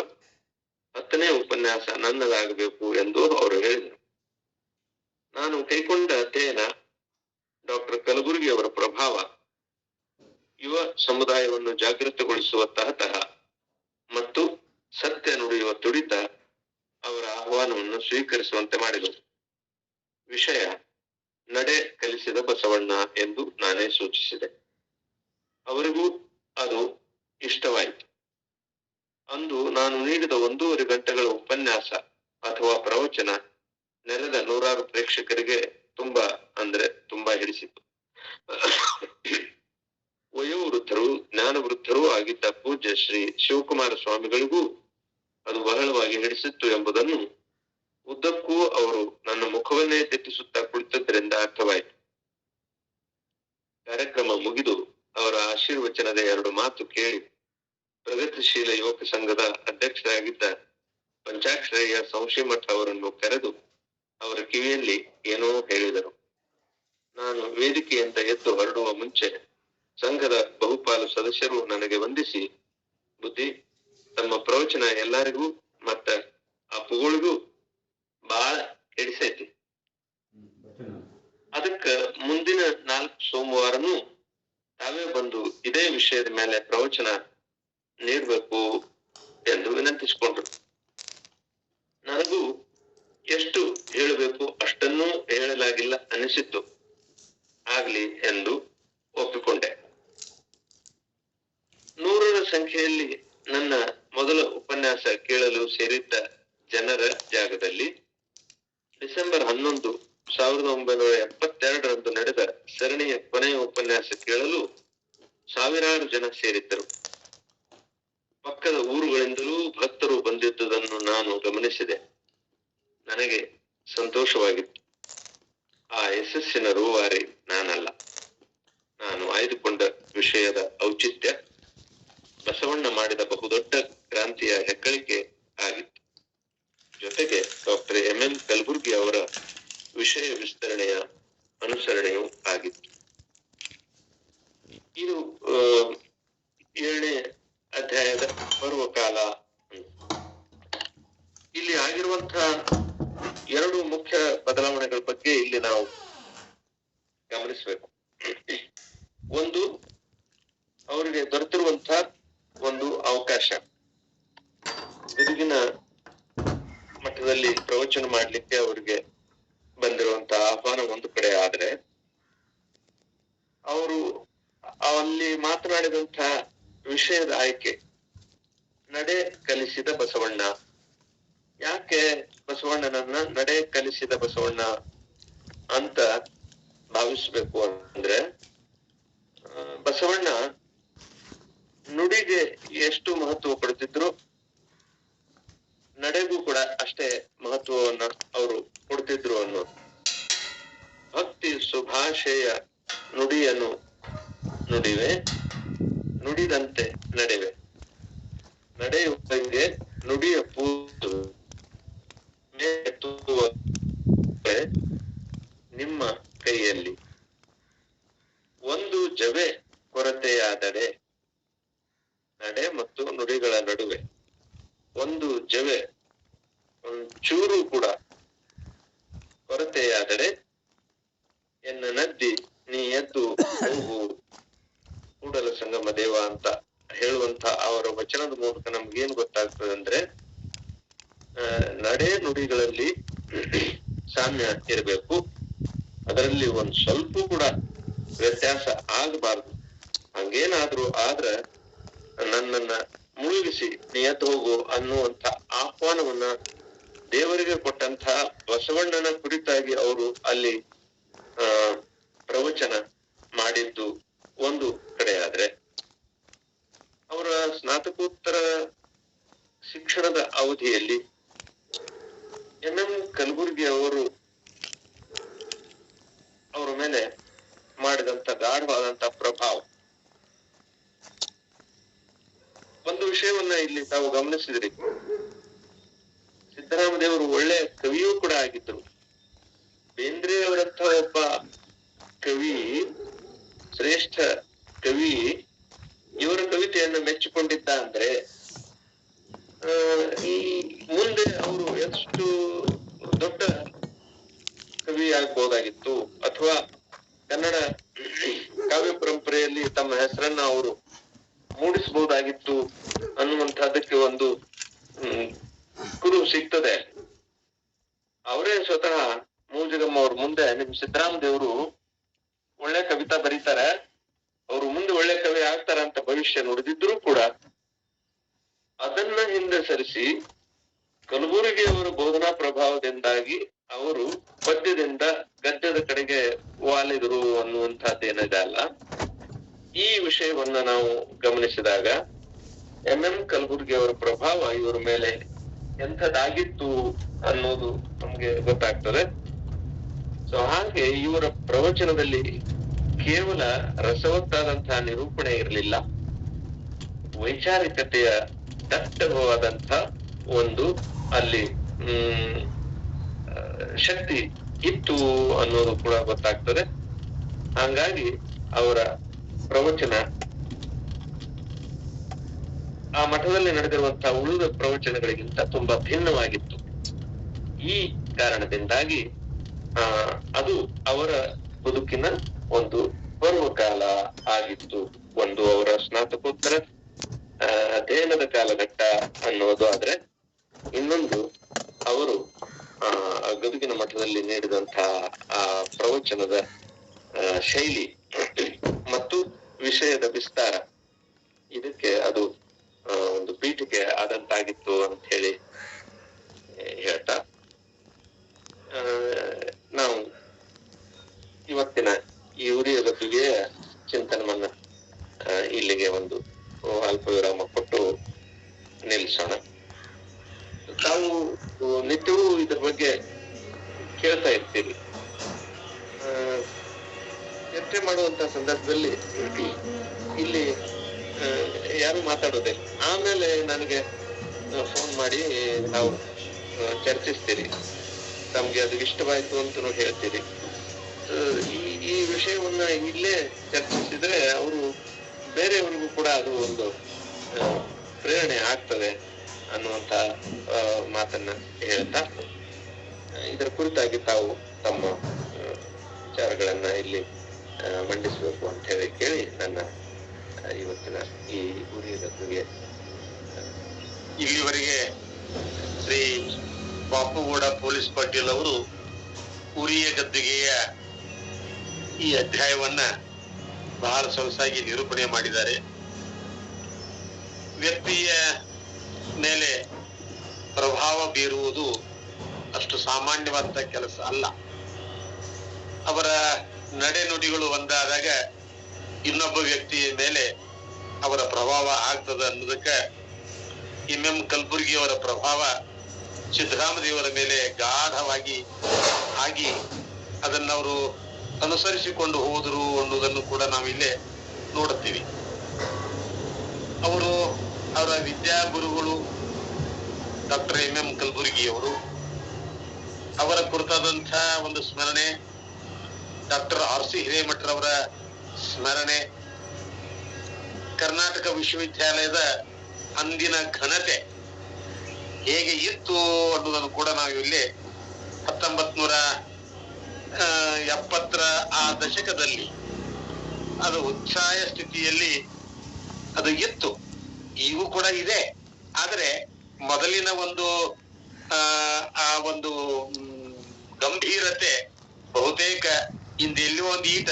10ನೇ ಉಪನ್ಯಾಸ ನನ್ನದಾಗಬೇಕು ಎಂದು ಅವರು ಹೇಳಿದರು. ನಾನು ಕೈಕೊಂಡ ಅಧ್ಯಯನ, ಡಾಕ್ಟರ್ ಕಲಬುರ್ಗಿ ಅವರ ಪ್ರಭಾವ, ಯುವ ಸಮುದಾಯವನ್ನು ಜಾಗೃತಗೊಳಿಸುವ ತಹತಹ ಮತ್ತು ಸತ್ಯ ನುಡಿಯುವ ತುಡಿತ ಅವರ ಆಹ್ವಾನವನ್ನು ಸ್ವೀಕರಿಸುವಂತೆ ಮಾಡಿದರು. ವಿಷಯ ನಡೆ ಕಲಿಸಿದ ಬಸವಣ್ಣ ಎಂದು ನಾನೇ ಸೂಚಿಸಿದೆ. ಅವರಿಗೂ ಅದು ಇಷ್ಟವಾಯಿತು. ಅಂದು ನಾನು ನೀಡಿದ 1.5 ಗಂಟೆಗಳ ಉಪನ್ಯಾಸ ಅಥವಾ ಪ್ರವಚನ ನೆರೆದ 100 ಪ್ರೇಕ್ಷಕರಿಗೆ ತುಂಬಾ ಹಿಡಿಸಿತು. ವಯೋವೃದ್ಧರು, ಜ್ಞಾನವೃದ್ಧರೂ ಆಗಿದ್ದ ಪೂಜ್ಯ ಶ್ರೀ ಶಿವಕುಮಾರ ಸ್ವಾಮಿಗಳಿಗೂ ಅದು ಬಹಳವಾಗಿ ಹಿಡಿಸಿತ್ತು ಎಂಬುದನ್ನು ಉದ್ದಕ್ಕೂ ಅವರು ನನ್ನ ಮುಖವನ್ನೇ ತೆತ್ತಿಸುತ್ತಾ ಕುಳಿತದ್ದರಿಂದ ಅರ್ಥವಾಯಿತು. ಕಾರ್ಯಕ್ರಮ ಮುಗಿದು ಅವರ ಆಶೀರ್ವಚನದ 2 ಮಾತು ಕೇಳಿ ಪ್ರಗತಿಶೀಲ ಯುವಕ ಸಂಘದ ಅಧ್ಯಕ್ಷರಾಗಿದ್ದ ಪಂಚಾಕ್ಷರಯ್ಯ ಸಂಶಿಮಠ ಅವರನ್ನು ಕರೆದು ಅವರ ಕಿವಿಯಲ್ಲಿ ಏನೋ ಹೇಳಿದರು. ನಾನು ವೇದಿಕೆಯಿಂದ ಎದ್ದು ಹೊರಡುವ ಮುಂಚೆ ಸಂಘದ ಬಹುಪಾಲು ಸದಸ್ಯರು ನನಗೆ ವಂದಿಸಿ, ಬುದ್ಧಿ, ತಮ್ಮ ಪ್ರವಚನ ಎಲ್ಲರಿಗೂ ಮತ್ತ ಅಪ್ಪುಗಳಿಗೂ ಬಾಳ ಹಿಡಿಸೈತಿ. ಅದಕ್ಕ ಮುಂದಿನ 4 ಸೋಮವಾರನು ತಾವೇ ಬಂದು ಇದೇ ವಿಷಯದ ಮೇಲೆ ಪ್ರವಚನ ನೀಡಬೇಕು ಎಂದು ವಿನಂತಿಸಿಕೊಂಡ್ರು. ನನಗೂ ಎಷ್ಟು ಹೇಳಬೇಕು ಅಷ್ಟನ್ನೂ ಹೇಳಲಾಗಿಲ್ಲ ಅನಿಸಿತ್ತು. ಆಗ್ಲಿ ಎಂದು ಒಪ್ಪಿಕೊಂಡೆ. 100ರ ಸಂಖ್ಯೆಯಲ್ಲಿ ನನ್ನ ಮೊದಲ ಉಪನ್ಯಾಸ ಕೇಳಲು ಸೇರಿದ್ದ ಜನರ ಜಾಗದಲ್ಲಿ ಡಿಸೆಂಬರ್ 11, 1972ರಂದು ನಡೆದ ಸರಣಿಯ ಕೊನೆಯ ಉಪನ್ಯಾಸ ಕೇಳಲು ಸಾವಿರಾರು ಜನ ಸೇರಿದ್ದರು. ಪಕ್ಕದ ಊರುಗಳಿಂದಲೂ ಭಕ್ತರು ಬಂದಿದ್ದುದನ್ನು ನಾನು ಗಮನಿಸಿದೆ. ನನಗೆ ಸಂತೋಷವಾಗಿತ್ತು. ಆ ಯಶಸ್ಸಿನ ರೂವಾರಿ ನಾನಲ್ಲ. ನಾನು ಆಯ್ದುಕೊಂಡ ವಿಷಯದ ಔಚಿತ್ಯ ಬಸವಣ್ಣ ಮಾಡಿದ ಬಹುದೊಡ್ಡ ಕ್ರಾಂತಿಯ ಹೆಗ್ಗಳಿಕೆ ಆಗಿತ್ತು. ಜೊತೆಗೆ ಡಾಕ್ಟರ್ ಎಂ ಕಲಬುರ್ಗಿ ಅವರ ವಿಷಯ ವಿಸ್ತರಣೆಯ ಅನುಸರಣೆಯೂ ಆಗಿತ್ತು. ಇದು 7ನೇ ಅಧ್ಯಾಯದ ಪರ್ವಕಾಲ. ಇಲ್ಲಿ ಆಗಿರುವಂತಹ 2 ಮುಖ್ಯ ಬದಲಾವಣೆಗಳ ಬಗ್ಗೆ ಇಲ್ಲಿ ನಾವು ಗಮನಿಸಬೇಕು. ಒಂದು, ಅವರಿಗೆ ದೊರೆತಿರುವಂತಹ ಒಂದು ಅವಕಾಶ, ಗದುಗಿನ ಮಠದಲ್ಲಿ ಪ್ರವಚನ ಮಾಡ್ಲಿಕ್ಕೆ ಅವರಿಗೆ ಬಂದಿರುವಂತಹ ಆಹ್ವಾನ ಒಂದು ಕಡೆ ಆದ್ರೆ, ಅವರು ಅಲ್ಲಿ ಮಾತನಾಡಿದಂತಹ ವಿಷಯದ ಆಯ್ಕೆ ನಡೆ ಕಲಿಸಿದ ಬಸವಣ್ಣ. ಯಾಕೆ ಬಸವಣ್ಣನನ್ನ ನಡೆ ಕಲಿಸಿದ ಬಸವಣ್ಣ ಅಂತ ಭಾವಿಸ್ಬೇಕು ಅಂದ್ರೆ, ಬಸವಣ್ಣ ನುಡಿಗೆ ಎಷ್ಟು ಮಹತ್ವ ಕೊಡ್ತಿದ್ರು, ನಡೆಗೂ ಕೂಡ ಅಷ್ಟೇ ಮಹತ್ವವನ್ನ ಅವರು ಕೊಡ್ತಿದ್ರು ಅನ್ನೋದು. ಭಕ್ತಿ ಸುಭಾಷೆಯ ನುಡಿಯನ್ನು ನುಡಿವೆ, ನುಡಿದಂತೆ ನಡೆವೆ, ನಡೆಯುವಂಗೆ ನುಡಿಯ ಪೂಜೆ ನಿಮ್ಮ ಕೈಯಲ್ಲಿ. ಒಂದು ಜವೆ ಕೊರತೆಯಾದಡೆ, ನಡೆ ಮತ್ತು ನುಡಿಗಳ ನಡುವೆ ಒಂದು ಜವೆ ಒಂಚೂರು ಕೂಡ ಕೊರತೆಯಾದಡೆ, ಎನ್ನ ನದ್ದಿ ನೀ ಎದ್ದು ಹೋಗು ಕೂಡಲ ಸಂಗಮ ದೇವ ಅಂತ ಹೇಳುವಂತ ಅವರ ವಚನದ ಮೂಲಕ ನಮ್ಗೇನ್ ಗೊತ್ತಾಗ್ತದೆ ಅಂದ್ರೆ, ನಡೆ ನುಡಿಗಳಲ್ಲಿ ಸಾಮ್ಯ ಇರಬೇಕು, ಅದರಲ್ಲಿ ಒಂದ್ ಸ್ವಲ್ಪ ಕೂಡ ವ್ಯತ್ಯಾಸ ಆಗಬಾರ್ದು. ಹಂಗೇನಾದ್ರೂ ಆದ್ರ ನನ್ನನ್ನ ಮುಳುಗಿಸಿ ನೀ ಎದ್ದು ಹೋಗು ಅನ್ನುವಂತ ಆಹ್ವಾನವನ್ನ ದೇವರಿಗೆ ಕೊಟ್ಟಂತ ಬಸವಣ್ಣನ ಕುರಿತಾಗಿ ಅವರು ಅಲ್ಲಿ ಪ್ರವಚನ ಮಾಡಿದ್ದು ಒಂದು ಕಡೆ ಆದ್ರೆ, ಅವರ ಸ್ನಾತಕೋತ್ತರ ಶಿಕ್ಷಣದ ಅವಧಿಯಲ್ಲಿ ಎಂ ಕಲಬುರ್ಗಿ ಅವರು ಅವರ ಮೇಲೆ ಮಾಡಿದಂತ ಗಾಢವಾದಂತ ಪ್ರಭಾವ. ಒಂದು ವಿಷಯವನ್ನ ಇಲ್ಲಿ ತಾವು ಗಮನಿಸಿದ್ರಿ, ಸಿದ್ದರಾಮದೇವರು ಒಳ್ಳೆ ಕವಿಯೂ ಕೂಡ ಆಗಿದ್ರು. ಬೇಂದ್ರೆ ಅವರಂತ ಒಬ್ಬ ಕವಿ, ಶ್ರೇಷ್ಠ ಕವಿ, ಇವರ ಕವಿತೆಯನ್ನ ಮೆಚ್ಚಿಕೊಂಡಿದ್ದ ಅಂದ್ರೆ ಈ ಮುಂದೆ ಅವರು ಎಷ್ಟು ದೊಡ್ಡ ಕವಿ ಆಗ್ಬೋದಾಗಿತ್ತು, ಅಥವಾ ಕನ್ನಡ ಕಾವ್ಯ ಪರಂಪರೆಯಲ್ಲಿ ತಮ್ಮ ಹೆಸರನ್ನ ಅವರು ಮೂಡಿಸಬಹುದಾಗಿತ್ತು ಅನ್ನುವಂಥದ್ದಕ್ಕೆ ಒಂದು ಕುರು ಸಿಗ್ತದೆ. ಅವರೇ ಸ್ವತಃ ಮೂಜಗಮ್ಮ ಅವ್ರ ಮುಂದೆ, ನಿಮ್ ಸಿದ್ದರಾಮದೇವರು ಒಳ್ಳೆ ಕವಿತಾ ಬರೀತಾರೆ, ಅವರು ಮುಂದೆ ಒಳ್ಳೆ ಕವಿ ಆಗ್ತಾರ ಅಂತ ಭವಿಷ್ಯ ನುಡಿದಿದ್ರು ಕೂಡ ಅದನ್ನ ಹಿಂದೆ ಸರಿಸಿ ಕಲಬುರ್ಗಿ ಅವರ ಬೋಧನಾ ಪ್ರಭಾವದಿಂದಾಗಿ ಅವರು ಪದ್ಯದಿಂದ ಗದ್ಯದ ಕಡೆಗೆ ವಾಲಿದ್ರು ಅನ್ನುವಂಥದ್ದೇನಿದೆ ಅಲ್ಲ, ಈ ವಿಷಯವನ್ನ ನಾವು ಗಮನಿಸಿದಾಗ ಎಂ ಕಲಬುರ್ಗಿ ಅವರ ಪ್ರಭಾವ ಇವರ ಮೇಲೆ ಎಂಥದ್ದಾಗಿತ್ತು ಅನ್ನೋದು ನಮ್ಗೆ ಗೊತ್ತಾಗ್ತದೆ. ಸೊ ಹಾಗೆ ಇವರ ಪ್ರವಚನದಲ್ಲಿ ಕೇವಲ ರಸವತ್ತಾದಂತಹ ನಿರೂಪಣೆ ಇರಲಿಲ್ಲ, ವೈಚಾರಿಕತೆಯ ದಟ್ಟವಾದಂತ ಒಂದು ಅಲ್ಲಿ ಶಕ್ತಿ ಇತ್ತು ಅನ್ನೋದು ಕೂಡ ಗೊತ್ತಾಗ್ತದೆ. ಹಾಗಾಗಿ ಅವರ ಪ್ರವಚನ ಆ ಮಠದಲ್ಲಿ ನಡೆದಿರುವಂತಹ ಉಳಿದ ಪ್ರವಚನಗಳಿಗಿಂತ ತುಂಬಾ ಭಿನ್ನವಾಗಿತ್ತು. ಈ ಕಾರಣದಿಂದಾಗಿ ಅದು ಅವರ ಬದುಕಿನ ಒಂದು ಪರ್ವಕಾಲ ಆಗಿತ್ತು. ಒಂದು ಅವರ ಸ್ನಾತಕೋತ್ತರ ಅಧ್ಯಯನದ ಕಾಲಘಟ್ಟ ಅನ್ನೋದು ಆದ್ರೆ, ಇನ್ನೊಂದು ಅವರು ಗದುಗಿನ ಮಠದಲ್ಲಿ ನೀಡಿದಂತಹ ಆ ಪ್ರವಚನದ ಶೈಲಿ ಮತ್ತು ವಿಷಯದ ವಿಸ್ತಾರ, ಇದಕ್ಕೆ ಅದು ಒಂದು ಪೀಠಿಕೆ ಆದಂತಾಗಿತ್ತು ಅಂತ ಹೇಳಿ ಹೇಳ್ತಾ ನಾವು ಇವತ್ತಿನ ಈ ಉರಿಯ ಗದ್ದುಗೆಯ ಚಿಂತನವನ್ನ ಇಲ್ಲಿಗೆ ಒಂದು ಅಲ್ಪ ವಿರಾಮ ಕೊಟ್ಟು ನಿಲ್ಲಿಸೋಣ. ತಾವು ನಿತ್ಯವೂ ಇದ್ರ ಬಗ್ಗೆ ಕೇಳ್ತಾ ಇರ್ತೀರಿ. ಚರ್ಚೆ ಮಾಡುವಂತ ಸಂದರ್ಭದಲ್ಲಿ ಇಲ್ಲಿ ಯಾರು ಮಾತಾಡೋದಿಲ್ಲ. ಆಮೇಲೆ ನನಗೆ ಫೋನ್ ಮಾಡಿ ನಾವು ಚರ್ಚಿಸ್ತೀರಿ, ತಮ್ಗೆ ಅದು ಇಷ್ಟವಾಯ್ತು ಅಂತ ಹೇಳ್ತೀರಿ. ಈ ವಿಷಯವನ್ನ ಇಲ್ಲೇ ಚರ್ಚಿಸಿದ್ರೆ ಅವರು ಬೇರೆಯವರಿಗೂ ಕೂಡ ಅದು ಒಂದು ಪ್ರೇರಣೆ ಆಗ್ತದೆ ಅನ್ನುವಂತ ಮಾತನ್ನ ಹೇಳ್ತಾ, ಇದರ ಕುರಿತಾಗಿ ತಾವು ತಮ್ಮ ವಿಚಾರಗಳನ್ನ ಇಲ್ಲಿ ಮಂಡಿಸಬೇಕು ಅಂತ ಹೇಳಿ ಕೇಳಿ ನನ್ನ ಇವತ್ತಿನ ಈ ಉರಿಯ ಗದ್ದುಗೆ. ಇಲ್ಲಿವರೆಗೆ ಶ್ರೀ ಬಾಪುಗೌಡ ಪೊಲೀಸ್ ಪಾಟೀಲ್ ಅವರು ಉರಿಯ ಗದ್ದುಗೆಯ ಈ ಅಧ್ಯಾಯವನ್ನ ಬಹಳ ಸೊಗಸಾಗಿ ನಿರೂಪಣೆ ಮಾಡಿದ್ದಾರೆ. ವ್ಯಕ್ತಿಯ ಮೇಲೆ ಪ್ರಭಾವ ಬೀರುವುದು ಅಷ್ಟು ಸಾಮಾನ್ಯವಾದ ಕೆಲಸ ಅಲ್ಲ. ಅವರ ನಡೆ ನುಡಿಗಳು ಒಂದಾದಾಗ ಇನ್ನೊಬ್ಬ ವ್ಯಕ್ತಿಯ ಮೇಲೆ ಅವರ ಪ್ರಭಾವ ಆಗ್ತದ ಅನ್ನೋದಕ್ಕೆ ಎಂ ಕಲಬುರ್ಗಿ ಅವರ ಪ್ರಭಾವ ಸಿದ್ದರಾಮದೇವರ ಮೇಲೆ ಗಾಢವಾಗಿ ಆಗಿ ಅದನ್ನವರು ಅನುಸರಿಸಿಕೊಂಡು ಹೋದರು ಅನ್ನೋದನ್ನು ಕೂಡ ನಾವಿಲ್ಲೇ ನೋಡುತ್ತೀವಿ. ಅವರು ಅವರ ವಿದ್ಯಾಗುರುಗಳು ಡಾಕ್ಟರ್ ಎಂ ಕಲಬುರ್ಗಿ ಅವರು, ಅವರ ಕುರಿತಾದಂತಹ ಒಂದು ಸ್ಮರಣೆ ಡಾಕ್ಟರ್ RC ಹಿರೇಮಠರವರ ಸ್ಮರಣೆ, ಕರ್ನಾಟಕ ವಿಶ್ವವಿದ್ಯಾಲಯದ ಅಂದಿನ ಘನತೆ ಹೇಗೆ ಇತ್ತು ಅನ್ನೋದನ್ನು ಕೂಡ ನಾವು ಇಲ್ಲಿ 1970ರ ಆ ದಶಕದಲ್ಲಿ ಅದು ಉಚ್ಛಾಯ ಸ್ಥಿತಿಯಲ್ಲಿ ಅದು ಇತ್ತು, ಈಗೂ ಕೂಡ ಇದೆ. ಆದ್ರೆ ಮೊದಲಿನ ಒಂದು ಆ ಒಂದು ಗಂಭೀರತೆ ಬಹುತೇಕ ಇಂದೆಲ್ಲೋ ಒಂದು ಈಟ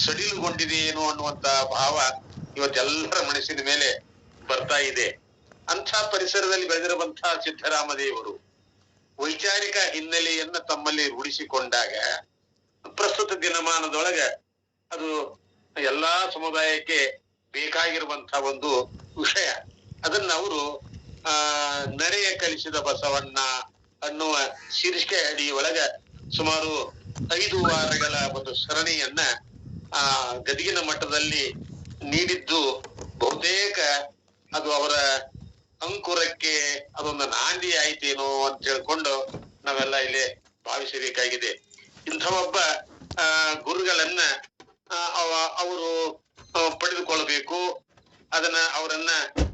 ಸಡಿಲುಗೊಂಡಿದೆ ಏನೋ ಅನ್ನುವಂತ ಭಾವ ಇವತ್ತೆಲ್ಲರ ಮನಸ್ಸಿನ ಮೇಲೆ ಬರ್ತಾ ಇದೆ. ಅಂಥ ಪರಿಸರದಲ್ಲಿ ಬೆಳೆದಿರುವಂತಹ ಸಿದ್ದರಾಮದೇವರು ವೈಚಾರಿಕ ಹಿನ್ನೆಲೆಯನ್ನ ತಮ್ಮಲ್ಲಿ ರೂಢಿಸಿಕೊಂಡಾಗ ಪ್ರಸ್ತುತ ದಿನಮಾನದೊಳಗ ಅದು ಎಲ್ಲಾ ಸಮುದಾಯಕ್ಕೆ ಬೇಕಾಗಿರುವಂತಹ ಒಂದು ವಿಷಯ. ಅದನ್ನ ಅವರು ನಡೆಯ ಕಲಿಸಿದ ಬಸವಣ್ಣ ಅನ್ನುವ ಶೀರ್ಷಿಕೆ ಅಡಿಯೊಳಗ ಸುಮಾರು 5 ವಾರಗಳ ಒಂದು ಸರಣಿಯನ್ನ ಗದಗಿನ ಮಠದಲ್ಲಿ ನೀಡಿದ್ದು ಬಹುತೇಕ ಅದು ಅವರ ಅಂಕುರಕ್ಕೆ ಅದೊಂದು ನಾಂದಿ ಆಯ್ತೇನೋ ಅಂತ ಹೇಳ್ಕೊಂಡು ನಾವೆಲ್ಲ ಇಲ್ಲಿ ಭಾವಿಸಬೇಕಾಗಿದೆ. ಇಂಥ ಒಬ್ಬ ಗುರುಗಳನ್ನ ಅವರು ಪಡೆದುಕೊಳ್ಬೇಕು, ಅದನ್ನ ಅವರನ್ನ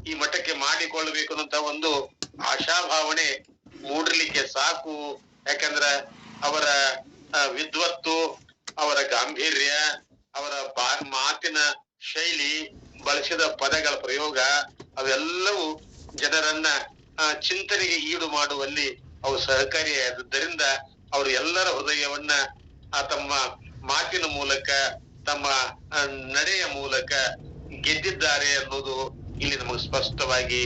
ಈ ಮಠಕ್ಕೆ ಮಾಡಿಕೊಳ್ಬೇಕು ಅನ್ನೋ ಒಂದು ಆಶಾಭಾವನೆ ಮೂಡಿರ್ಲಿಕ್ಕೆ ಸಾಕು. ಯಾಕಂದ್ರ ಅವರ ವಿದ್ವತ್ತು, ಅವರ ಗಾಂಭೀರ್ಯ, ಅವರ ಮಾತಿನ ಶೈಲಿ, ಬಳಸಿದ ಪದಗಳ ಪ್ರಯೋಗ ಅವೆಲ್ಲವೂ ಜನರನ್ನ ಚಿಂತನೆಗೆ ಈಡು ಮಾಡುವಲ್ಲಿ ಅವು ಸಹಕಾರಿಯಾದದ್ದರಿಂದ ಅವರು ಎಲ್ಲರ ಹೃದಯವನ್ನ ತಮ್ಮ ಮಾತಿನ ಮೂಲಕ, ತಮ್ಮ ನಡೆಯ ಮೂಲಕ ಗೆದ್ದಿದ್ದಾರೆ ಅನ್ನೋದು ಇಲ್ಲಿ ನಮಗೆ ಸ್ಪಷ್ಟವಾಗಿ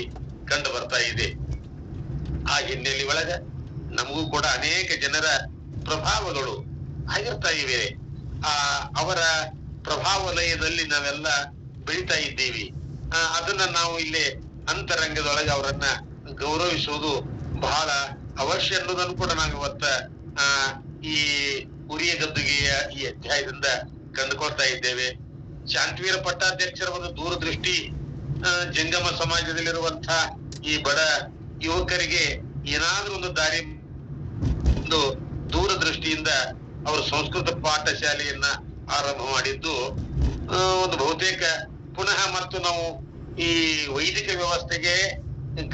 ಕಂಡು ಬರ್ತಾ ಇದೆ. ಆ ಹಿನ್ನೆಲೆ ಒಳಗ ನಮಗೂ ಕೂಡ ಅನೇಕ ಜನರ ಪ್ರಭಾವಗಳು ಆಗಿರ್ತಾ ಇವೆ. ಅವರ ಪ್ರಭಾವ ವಲಯದಲ್ಲಿ ನಾವೆಲ್ಲ ಬೆಳಿತಾ ಇದ್ದೀವಿ. ಅದನ್ನ ನಾವು ಇಲ್ಲಿ ಅಂತರಂಗದೊಳಗೆ ಅವರನ್ನ ಗೌರವಿಸುವುದು ಬಹಳ ಅವಶ್ಯ ಅನ್ನೋದನ್ನು ಕೂಡ ನಾವು ಇವತ್ತ ಈ ಉರಿಯ ಗದ್ದುಗೆಯ ಈ ಅಧ್ಯಾಯದಿಂದ ಕಂಡುಕೊಳ್ತಾ ಇದ್ದೇವೆ. ಶಾಂತವೀರ ಪಟ್ಟಾಧ್ಯಕ್ಷರ ಒಂದು ದೂರದೃಷ್ಟಿ ಜಂಗಮ ಸಮಾಜದಲ್ಲಿರುವಂತಹ ಈ ಬಡ ಯುವಕರಿಗೆ ಏನಾದ್ರೂ ಒಂದು ದಾರಿ, ಒಂದು ದೂರದೃಷ್ಟಿಯಿಂದ ಅವರು ಸಂಸ್ಕೃತ ಪಾಠಶಾಲೆಯನ್ನ ಆರಂಭ ಮಾಡಿದ್ದು ಒಂದು ಬಹುತೇಕ ಪುನಃ ಮತ್ತು ನಾವು ಈ ವೈದಿಕ ವ್ಯವಸ್ಥೆಗೆ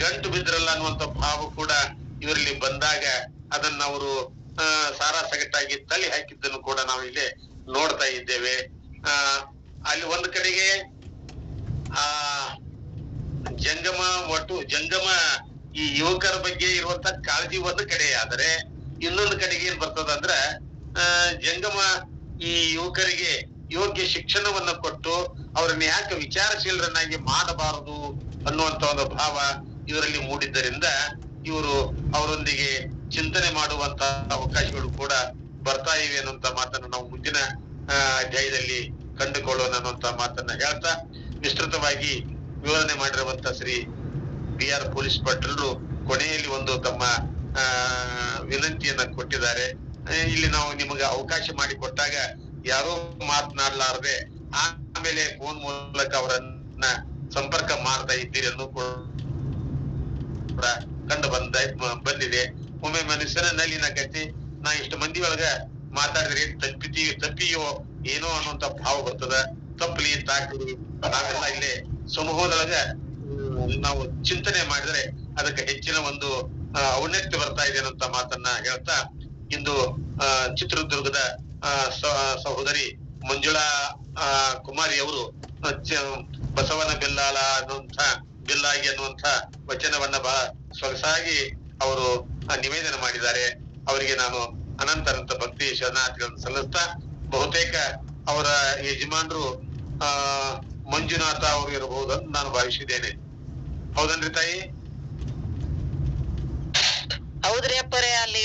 ಗಂಟು ಬಿದ್ರಲ್ಲ ಅನ್ನುವಂತ ಭಾವ ಕೂಡ ಇವರಲ್ಲಿ ಬಂದಾಗ ಅದನ್ನ ಅವರು ಸಾರಾಸಗಟ್ಟಾಗಿ ತಳ್ಳಿ ಹಾಕಿದ್ದನ್ನು ಕೂಡ ನಾವು ಇಲ್ಲಿ ನೋಡ್ತಾ ಇದ್ದೇವೆ. ಅಲ್ಲಿ ಒಂದು ಕಡೆಗೆ ಜಂಗಮ ಈ ಯುವಕರ ಬಗ್ಗೆ ಇರುವಂತ ಕಾಳಜಿ ಒಂದು ಕಡೆ, ಆದರೆ ಇನ್ನೊಂದು ಕಡೆಗೆ ಏನ್ ಬರ್ತದಂದ್ರ ಜಂಗಮ ಈ ಯುವಕರಿಗೆ ಯೋಗ್ಯ ಶಿಕ್ಷಣವನ್ನ ಕೊಟ್ಟು ಅವರನ್ನ ಯಾಕೆ ವಿಚಾರಶೀಲರನ್ನಾಗಿ ಮಾಡಬಾರದು ಅನ್ನುವಂತ ಒಂದು ಭಾವ ಇವರಲ್ಲಿ ಮೂಡಿದ್ದರಿಂದ ಇವರು ಅವರೊಂದಿಗೆ ಚಿಂತನೆ ಮಾಡುವಂತ ಅವಕಾಶಗಳು ಕೂಡ ಬರ್ತಾ ಇವೆ ಅನ್ನುವಂತ ಮಾತನ್ನ ನಾವು ಮುಂದಿನ ಅಧ್ಯಾಯದಲ್ಲಿ ಕಂಡುಕೊಳ್ಳೋಣ ಅನ್ನುವಂತ ಮಾತನ್ನ ಹೇಳ್ತಾ, ವಿಸ್ತೃತವಾಗಿ ವಿವರಣೆ ಮಾಡಿರುವಂತ ಶ್ರೀ BR ಪೊಲೀಸ್ ಭಟ್ರು ಕೊನೆಯಲ್ಲಿ ಒಂದು ತಮ್ಮ ವಿನಂತಿಯನ್ನ ಕೊಟ್ಟಿದ್ದಾರೆ. ಇಲ್ಲಿ ನಾವು ನಿಮಗೆ ಅವಕಾಶ ಮಾಡಿಕೊಟ್ಟಾಗ ಯಾರೋ ಮಾತನಾಡಲಾರದೆ ಆಮೇಲೆ ಫೋನ್ ಮೂಲಕ ಅವರನ್ನ ಸಂಪರ್ಕ ಮಾಡ್ತಾ ಇದ್ದೀರಿ ಅನ್ನೋ ಕೂಡ ಕಂಡು ಬಂದಿದೆ. ಒಮ್ಮೆ ಮನುಷ್ಯನಲ್ಲಿ ನಾಕೈತಿ, ನಾ ಇಷ್ಟು ಮಂದಿ ಒಳಗ ಮಾತಾಡಿದ್ರೆ ತಪ್ಪಿಯೋ ಏನೋ ಅನ್ನುವಂತ ಭಾವ ಬರ್ತದ. ತಪ್ಪಲಿ ತಾಕಲಿ ನಾವೆಲ್ಲ ಇಲ್ಲಿ ಸಮೂಹದೊಳಗ ನಾವು ಚಿಂತನೆ ಮಾಡಿದ್ರೆ ಅದಕ್ಕೆ ಹೆಚ್ಚಿನ ಒಂದು ಔನ್ನತ್ಯ ಬರ್ತಾ ಇದೆ ಅನ್ನುವಂತ ಮಾತನ್ನ ಹೇಳ್ತಾ, ಇಂದು ಚಿತ್ರದುರ್ಗದ ಸಹೋದರಿ ಮಂಜುಳಾ ಕುಮಾರಿ ಅವರು ಬಸವನ ಬಿಲ್ಲಾಳ ಅನ್ನುವಂಥ ಬಿಲ್ಲಾಗಿ ಅನ್ನುವಂಥ ವಚನವನ್ನ ಬಹಳ ಸೊಗಸಾಗಿ ಅವರು ನಿವೇದನೆ ಮಾಡಿದ್ದಾರೆ. ಅವರಿಗೆ ನಾನು ಅನಂತ ಭಕ್ತಿ ಶರಣಾರ್ಥಿಗಳನ್ನು ಸಲ್ಲಿಸ್ತಾ, ಬಹುತೇಕ ಅವರ ಯಜಮಾನರು ಮಂಜುನಾಥ ಅವರು ಇರಬಹುದು ಅಂತ ನಾನು ಭಾವಿಸಿದ್ದೇನೆ. ಹೌದನ್ರಿ ತಾಯಿ? ಹೌದ್ರಿ ಅಪ್ಪರೇ, ಅಲ್ಲಿ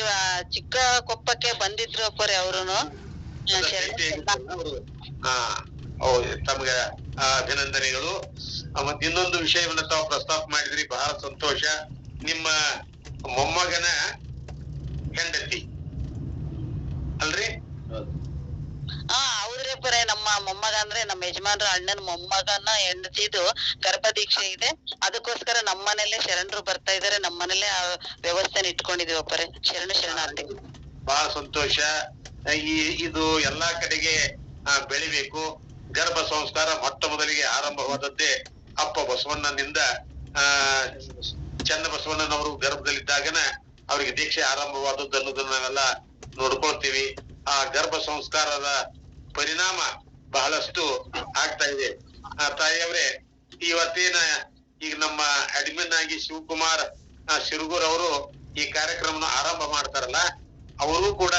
ಚಿಕ್ಕ ಕೊಪ್ಪಕ್ಕೆ ಬಂದಿದ್ರು ಅಪ್ಪರೇ ಅವರುನು. ತಮ್ಗೆ ಅಭಿನಂದನೆಗಳು. ಮತ್ ಇನ್ನೊಂದು ವಿಷಯವನ್ನ ತಾವು ಪ್ರಸ್ತಾಪ ಮಾಡಿದ್ರಿ, ಬಹಳ ಸಂತೋಷ. ನಿಮ್ಮ ಮೊಮ್ಮಗನ ಹೆಂಡತಿ ಅಲ್ರಿ? ಹೌದ್ರಿ ಅಪ್ಪರೇ, ನಮ್ಮ ಮೊಮ್ಮಗ ಅಂದ್ರೆ ನಮ್ಮ ಯಜಮಾನ್ರ ಅಣ್ಣನ ಮೊಮ್ಮಗನ ಹೆಂಡತಿದು ಗರ್ಭ ದೀಕ್ಷೆ ಇದೆ. ಅದಕ್ಕೋಸ್ಕರ ನಮ್ಮನೇಲೆ ಶರಣರು ಬರ್ತಾ ಇದಾರೆ, ನಮ್ಮನೇಲೆ ಆ ವ್ಯವಸ್ಥೆನ ಇಟ್ಕೊಂಡಿದೀವಿ ಅಪ್ಪರೇ. ಶರಣಾರ್ಥಿ. ಬಹಳ ಸಂತೋಷ. ಇದು ಎಲ್ಲಾ ಕಡೆಗೆ ಬೆಳಿಬೇಕು. ಗರ್ಭ ಸಂಸ್ಕಾರ ಮೊಟ್ಟ ಮೊದಲಿಗೆ ಆರಂಭವಾದದ್ದೇ ಅಪ್ಪ ಬಸವಣ್ಣನಿಂದ. ಚನ್ನ ಬಸವಣ್ಣನವರು ಗರ್ಭದಲ್ಲಿದ್ದಾಗನ ಅವರಿಗೆ ದೀಕ್ಷೆ ಆರಂಭವಾದದ್ದು ಅನ್ನೋದನ್ನ ನಾವೆಲ್ಲ ನೋಡ್ಕೊಳ್ತೀವಿ. ಆ ಗರ್ಭ ಸಂಸ್ಕಾರದ ಪರಿಣಾಮ ಬಹಳಷ್ಟು ಆಗ್ತಾ ಇದೆ. ತಾಯಿಯವರೇ, ಇವತ್ತೇನ ಈಗ ನಮ್ಮ ಅಡ್ಮಿನ್ ಆಗಿ ಶಿವಕುಮಾರ್ ಶಿರಗೂರ್ ಅವರು ಈ ಕಾರ್ಯಕ್ರಮನ ಆರಂಭ ಮಾಡ್ತಾರಲ್ಲ, ಅವರು ಕೂಡ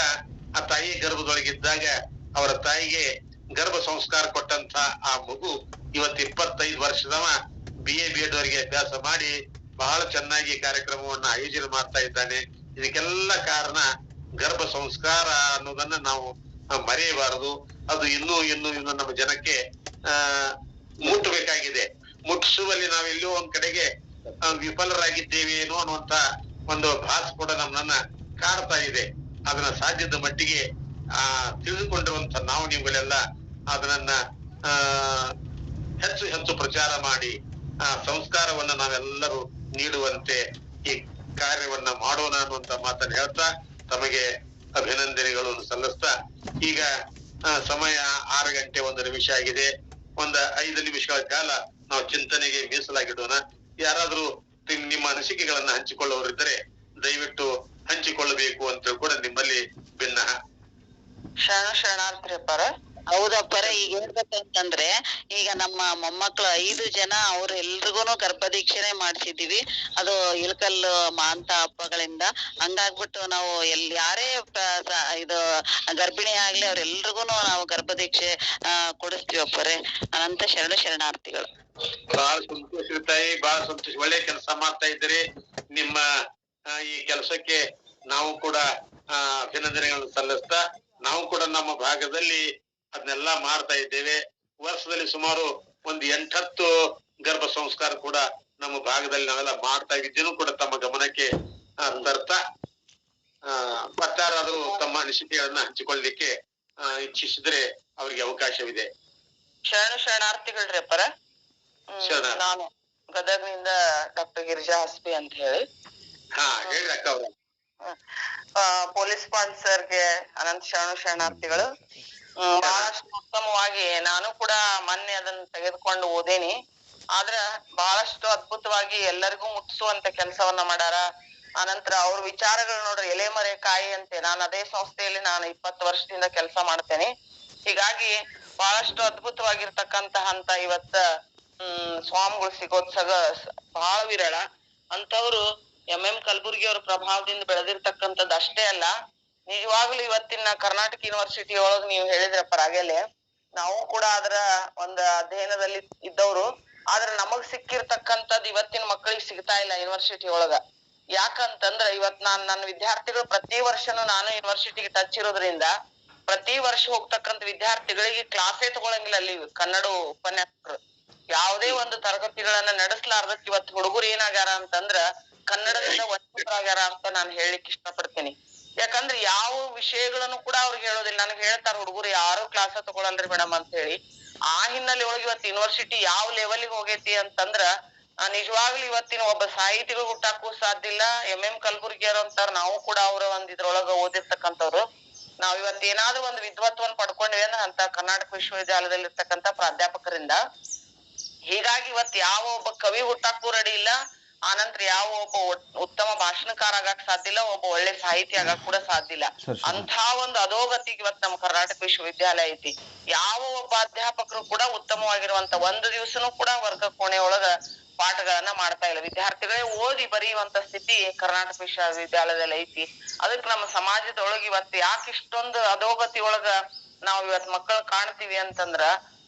ಆ ತಾಯಿ ಗರ್ಭದೊಳಗಿದ್ದಾಗ ಅವರ ತಾಯಿಗೆ ಗರ್ಭ ಸಂಸ್ಕಾರ ಕೊಟ್ಟಂತ ಆ ಮಗು ಇವತ್ತು 25 ವರ್ಷದವ BA B.Ed ವರೆಗೆ ಅಭ್ಯಾಸ ಮಾಡಿ ಬಹಳ ಚೆನ್ನಾಗಿ ಕಾರ್ಯಕ್ರಮವನ್ನ ಆಯೋಜನೆ ಮಾಡ್ತಾ ಇದ್ದಾನೆ. ಇದಕ್ಕೆಲ್ಲ ಕಾರಣ ಗರ್ಭ ಸಂಸ್ಕಾರ ಅನ್ನೋದನ್ನ ನಾವು ಮರೆಯಬಾರದು. ಅದು ಇನ್ನೂ ನಮ್ಮ ಜನಕ್ಕೆ ಮುಟ್ಟಬೇಕಾಗಿದೆ. ಮುಟ್ಟಿಸುವಲ್ಲಿ ನಾವೆಲ್ಲೋ ಒಂದ್ ಕಡೆಗೆ ವಿಫಲರಾಗಿದ್ದೇವೆ ಏನೋ ಅನ್ನುವಂತ ಒಂದು ಭಾಸ ಕೂಡ ನಮ್ಮನ್ನ ಕಾಡ್ತಾ ಇದೆ. ಅದನ್ನ ಸಾಧ್ಯದ ಮಟ್ಟಿಗೆ ತಿಳಿದುಕೊಂಡಿರುವಂತ ನಾವು ನೀವುಗಳೆಲ್ಲ ಅದನ್ನ ಹೆಚ್ಚು ಪ್ರಚಾರ ಮಾಡಿ ಸಂಸ್ಕಾರವನ್ನ ನಾವೆಲ್ಲರೂ ನೀಡುವಂತೆ ಈ ಕಾರ್ಯವನ್ನ ಮಾಡೋಣ ಅನ್ನುವಂತ ಮಾತನ್ನ ಹೇಳ್ತಾ ತಮಗೆ ಅಭಿನಂದನೆಗಳನ್ನು ಸಲ್ಲಿಸ್ತಾ, ಈಗ ಸಮಯ 6 ಗಂಟೆ 1 ನಿಮಿಷ ಆಗಿದೆ. 5 ನಿಮಿಷಗಳ ಕಾಲ ನಾವು ಚಿಂತನೆಗೆ ಮೀಸಲಾಗಿಡೋಣ. ಯಾರಾದ್ರೂ ನಿಮ್ಮ ಅನಿಸಿಕೆಗಳನ್ನ ಹಂಚಿಕೊಳ್ಳುವವರಿದ್ದರೆ ದಯವಿಟ್ಟು ಹಂಚಿಕೊಳ್ಳಬೇಕು ಅಂತ ಕೂಡ ನಿಮ್ಮಲ್ಲಿ ಭಿನ್ನ. ಶರಣಾರ್ಥಿಯಪ್ಪರ. ಹೌದಪ್ಪರ, ಈಗ ಹೇಳ್ಬೇಕಂತಂದ್ರೆ ಈಗ ನಮ್ಮ ಮೊಮ್ಮಕ್ಳು 5 ಜನ ಅವ್ರೆಲ್ರಿಗೂನು ಗರ್ಭದೀಕ್ಷೆನೆ ಮಾಡ್ಸಿದೀವಿ. ಅದು ಇಳಕಲ್ಲು ಮಾಂತ ಹಬ್ಬಗಳಿಂದ. ಹಂಗಾಗ್ಬಿಟ್ಟು ನಾವು ಯಾರೇ ಇದು ಗರ್ಭಿಣಿ ಆಗ್ಲಿ ಅವ್ರೆಲ್ರಿಗೂನು ನಾವು ಗರ್ಭದೀಕ್ಷೆ ಕೊಡಿಸ್ತೀವಪ್ಪರೇ. ಅನಂತ ಶರಣಾರ್ಥಿಗಳು. ಬಹಳ ಸಂತೋಷ ತಾಯಿ, ಬಹಳ ಸಂತೋಷ. ಒಳ್ಳೆ ಕೆಲಸ ಮಾಡ್ತಾ ಇದ್ದೀರಿ. ನಿಮ್ಮ ಈ ಕೆಲಸಕ್ಕೆ ನಾವು ಕೂಡ ಅಭಿನಂದನೆಗಳನ್ನು ಸಲ್ಲಿಸ್ತಾ, ನಾವು ಕೂಡ ನಮ್ಮ ಭಾಗದಲ್ಲಿ ಅದನ್ನೆಲ್ಲ ಮಾಡ್ತಾ ಇದ್ದೇವೆ. ವರ್ಷದಲ್ಲಿ ಸುಮಾರು 8-10 ಗರ್ಭ ಸಂಸ್ಕಾರ ಕೂಡ ನಮ್ಮ ಭಾಗದಲ್ಲಿ ನಾವೆಲ್ಲ ಮಾಡ್ತಾ ಇದ್ದೇನು ಕೂಡ ತಮ್ಮ ಗಮನಕ್ಕೆ ತರ್ತಾ, ಮತ್ತಾರಾದ್ರೂ ತಮ್ಮ ಅನಿಸಿಕೆಗಳನ್ನ ಹಂಚಿಕೊಳ್ಳಲಿಕ್ಕೆ ಇಚ್ಛಿಸಿದ್ರೆ ಅವರಿಗೆ ಅವಕಾಶವಿದೆ. ಶರಣಾರ್ಥಿಗಳ್ರಿ ಅಪ್ಪರ. ನಾನು ಗದಗ್ನಿಂದ ಡಾಕ್ಟರ್ ಗಿರಿಜಾ ಹಸ್ಬಿ ಅಂತ ಹೇಳಿ. ಹೇಳಿ ಅಕ್ಕ ಅವ್ರ. ಪೊಲೀಸ್ ಪಾಲ್ಸರ್ಗೆ ಅನಂತ ಶರಣಾರ್ಥಿಗಳು. ಬಹಳಷ್ಟು ಉತ್ತಮವಾಗಿ ನಾನು ಕೂಡ ಮೊನ್ನೆ ಅದನ್ನ ತೆಗೆದುಕೊಂಡು ಓದೇನಿ. ಆದ್ರ ಬಹಳಷ್ಟು ಅದ್ಭುತವಾಗಿ ಎಲ್ಲರಿಗೂ ಮುಟ್ಟಿಸುವಂತ ಕೆಲಸವನ್ನ ಮಾಡ್ಯಾರ. ಆನಂತರ ಅವ್ರ ವಿಚಾರಗಳು ನೋಡ್ರಿ, ಎಲೆಮರೆ ಕಾಯಿ ಅಂತೆ. ನಾನು ಅದೇ ಸಂಸ್ಥೆಯಲ್ಲಿ ನಾನು 20 ವರ್ಷದಿಂದ ಕೆಲಸ ಮಾಡ್ತೇನೆ. ಹೀಗಾಗಿ ಬಹಳಷ್ಟು ಅದ್ಭುತವಾಗಿರ್ತಕ್ಕಂತಹ ಅಂತ ಇವತ್ತ ಸ್ವಾಮಿಗಳು ಸಿಗೋದ್ ಬಹಳ ವಿರಳ. ಅಂತವ್ರು MM ಕಲಬುರ್ಗಿ ಅವ್ರ ಪ್ರಭಾವದಿಂದ ಬೆಳೆದಿರ್ತಕ್ಕಂಥದ್ದು ಅಷ್ಟೇ ಅಲ್ಲ, ನಿಜವಾಗ್ಲೂ ಇವತ್ತಿನ ಕರ್ನಾಟಕ ಯೂನಿವರ್ಸಿಟಿ ಒಳಗ್ ನೀವು ಹೇಳಿದ್ರಪ್ಪ ರಾಗೇಲೆ, ನಾವು ಕೂಡ ಅದರ ಒಂದು ಅಧ್ಯಯನದಲ್ಲಿ ಇದ್ದವ್ರು. ಆದ್ರೆ ನಮಗ್ ಸಿಕ್ಕಿರ್ತಕ್ಕಂಥದ್ದು ಇವತ್ತಿನ ಮಕ್ಕಳಿಗೆ ಸಿಗ್ತಾ ಇಲ್ಲ ಯೂನಿವರ್ಸಿಟಿ ಒಳಗ. ಯಾಕಂತಂದ್ರ ಇವತ್ ನನ್ನ ವಿದ್ಯಾರ್ಥಿಗಳು ಪ್ರತಿ ವರ್ಷನೂ ನಾನು ಯೂನಿವರ್ಸಿಟಿಗೆ ಟಚ್ ಇರೋದ್ರಿಂದ ಪ್ರತಿ ವರ್ಷ ಹೋಗ್ತಕ್ಕಂಥ ವಿದ್ಯಾರ್ಥಿಗಳಿಗೆ ಕ್ಲಾಸೇ ತಗೊಳಂಗಿಲ್ಲ ಅಲ್ಲಿ ಕನ್ನಡ ಉಪನ್ಯಾಸಕರು. ಯಾವುದೇ ಒಂದು ತರಗತಿಗಳನ್ನ ನಡೆಸಲಾರ್ದಕ್ ಇವತ್ತು ಹುಡುಗರು ಏನಾಗ್ಯಾರ ಅಂತಂದ್ರ ಕನ್ನಡದಿಂದ ವಂಚಿತರಾಗ್ಯಾರ ಅಂತ ನಾನು ಹೇಳಲಿಕ್ಕೆ ಇಷ್ಟಪಡ್ತೀನಿ. ಯಾಕಂದ್ರೆ ಯಾವ ವಿಷಯಗಳನ್ನು ಕೂಡ ಅವ್ರಿಗೆ ಹೇಳೋದಿಲ್ಲ. ನನಗೆ ಹೇಳ್ತಾರ ಹುಡುಗರು ಯಾರು ಕ್ಲಾಸ ತಗೊಳಲ್ರಿ ಮೇಡಮ್ ಅಂತ ಹೇಳಿ. ಆ ಹಿನ್ನೆಲೆ ಒಳಗೆ ಇವತ್ತು ಯೂನಿವರ್ಸಿಟಿ ಯಾವ ಲೆವೆಲ್ಗೆ ಹೋಗೈತಿ ಅಂತಂದ್ರ ನಿಜವಾಗ್ಲೂ ಇವತ್ತಿನ ಒಬ್ಬ ಸಾಹಿತಿಗಳು ಹುಟ್ಟಾಕೂ ಸಾಧ್ಯ ಇಲ್ಲ. MM ಕಲಬುರ್ಗಿಯರು ಅಂತಾರ, ನಾವು ಕೂಡ ಅವರ ಒಂದ್ ಇದ್ರೊಳಗ ಓದಿರ್ತಕ್ಕಂಥವ್ರು. ನಾವ್ ಇವತ್ ಏನಾದ್ರೂ ಒಂದು ವಿದ್ವತ್ವನ್ನ ಪಡ್ಕೊಂಡಿವಿ ಅಂದ್ರೆ ಅಂತ ಕರ್ನಾಟಕ ವಿಶ್ವವಿದ್ಯಾಲಯದಲ್ಲಿ ಇರ್ತಕ್ಕಂಥ ಪ್ರಾಧ್ಯಾಪಕರಿಂದ. ಹೀಗಾಗಿ ಇವತ್ ಯಾವ ಒಬ್ಬ ಕವಿ ಹುಟ್ಟಾಕೂ ರೆಡಿ ಇಲ್ಲ. ಆನಂತರ ಯಾವ ಒಬ್ಬ ಉತ್ತಮ ಭಾಷಣಕಾರ ಆಗಕ್ ಸಾಧ್ಯ ಇಲ್ಲ, ಒಬ್ಬ ಒಳ್ಳೆ ಸಾಹಿತಿ ಆಗಕ್ ಕೂಡ ಸಾಧ್ಯ ಇಲ್ಲ. ಅಂತ ಒಂದು ಅಧೋಗತಿಗೆ ಇವತ್ ನಮ್ಮ ಕರ್ನಾಟಕ ವಿಶ್ವವಿದ್ಯಾಲಯ ಐತಿ. ಯಾವ ಒಬ್ಬ ಅಧ್ಯಾಪಕರು ಕೂಡ ಉತ್ತಮವಾಗಿರುವಂತ ಒಂದು ದಿವಸನೂ ಕೂಡ ವರ್ಗ ಕೋಣೆ ಒಳಗ ಪಾಠಗಳನ್ನ ಮಾಡ್ತಾ ಇಲ್ಲ. ವಿದ್ಯಾರ್ಥಿಗಳೇ ಓದಿ ಬರೆಯುವಂತ ಸ್ಥಿತಿ ಕರ್ನಾಟಕ ವಿಶ್ವವಿದ್ಯಾಲಯದಲ್ಲಿ ಐತಿ. ಅದಕ್ಕೆ ನಮ್ಮ ಸಮಾಜದೊಳಗ ಇವತ್ತು ಯಾಕೆ ಇಷ್ಟೊಂದು ಅಧೋಗತಿ ಒಳಗ ನಾವ್ ಇವತ್ ಮಕ್ಕಳು ಕಾಣ್ತೀವಿ ಅಂತಂದ್ರ,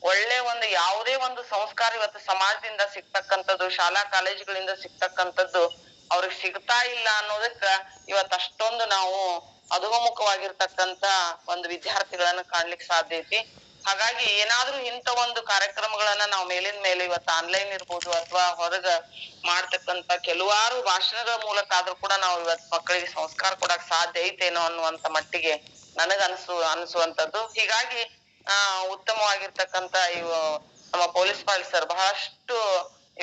ಒಳ್ಳೆ ಒಂದು ಯಾವುದೇ ಒಂದು ಸಂಸ್ಕಾರ ಇವತ್ತು ಸಮಾಜದಿಂದ ಸಿಗ್ತಕ್ಕಂಥದ್ದು, ಶಾಲಾ ಕಾಲೇಜುಗಳಿಂದ ಸಿಗ್ತಕ್ಕಂಥದ್ದು ಅವ್ರಿಗೆ ಸಿಗ್ತಾ ಇಲ್ಲ ಅನ್ನೋದಕ್ಕ ಇವತ್ ಅಷ್ಟೊಂದು ನಾವು ಅಧೋಮುಖವಾಗಿರ್ತಕ್ಕಂತ ಒಂದು ವಿದ್ಯಾರ್ಥಿಗಳನ್ನ ಕಾಣ್ಲಿಕ್ಕೆ ಸಾಧ್ಯ ಐತಿ. ಹಾಗಾಗಿ ಏನಾದ್ರೂ ಇಂಥ ಒಂದು ಕಾರ್ಯಕ್ರಮಗಳನ್ನ ನಾವು ಮೇಲಿನ ಮೇಲೆ ಇವತ್ತು ಆನ್ಲೈನ್ ಇರ್ಬೋದು ಅಥವಾ ಹೊರಗ ಮಾಡ್ತಕ್ಕಂತ ಕೆಲವಾರು ಭಾಷಣಗಳ ಮೂಲಕ ಆದ್ರೂ ಕೂಡ ನಾವು ಇವತ್ ಮಕ್ಕಳಿಗೆ ಸಂಸ್ಕಾರ ಕೊಡಕ್ ಸಾಧ್ಯ ಐತೇನೋ ಅನ್ನುವಂತ ಮಟ್ಟಿಗೆ ನನಗ ಅನಿಸುವಂತದ್ದು. ಹೀಗಾಗಿ ಉತ್ತಮವಾಗಿರ್ತಕ್ಕಂತ ನಮ್ಮ ಪೊಲೀಸ್ ಪಾಲ್ಸರ್ ಬಹಳಷ್ಟು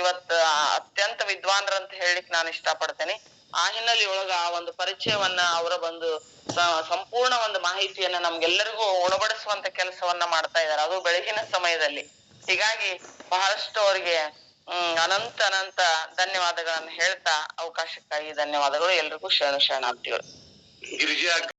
ಇವತ್ ಅತ್ಯಂತ ವಿದ್ವಾನ್ರಂತ ಹೇಳಿಕ್ ನಾನು ಇಷ್ಟಪಡ್ತೇನೆ. ಆ ಹಿನ್ನೆಲೆಯೊಳಗ ಆ ಒಂದು ಪರಿಚಯವನ್ನ ಅವರ ಒಂದು ಸಂಪೂರ್ಣ ಒಂದು ಮಾಹಿತಿಯನ್ನ ನಮ್ಗೆಲ್ಲರಿಗೂ ಉಣಬಡಿಸುವಂತ ಕೆಲಸವನ್ನ ಮಾಡ್ತಾ ಇದ್ದಾರೆ, ಅದು ಬೆಳಗಿನ ಸಮಯದಲ್ಲಿ. ಹೀಗಾಗಿ ಬಹಳಷ್ಟು ಅವರಿಗೆ ಅನಂತ ಧನ್ಯವಾದಗಳನ್ನ ಹೇಳ್ತಾ ಅವಕಾಶಕ್ಕಾಗಿ ಧನ್ಯವಾದಗಳು. ಎಲ್ರಿಗೂ ಶರಣಾರ್ಥಿಗಳು. ಗಿರಿಜಾ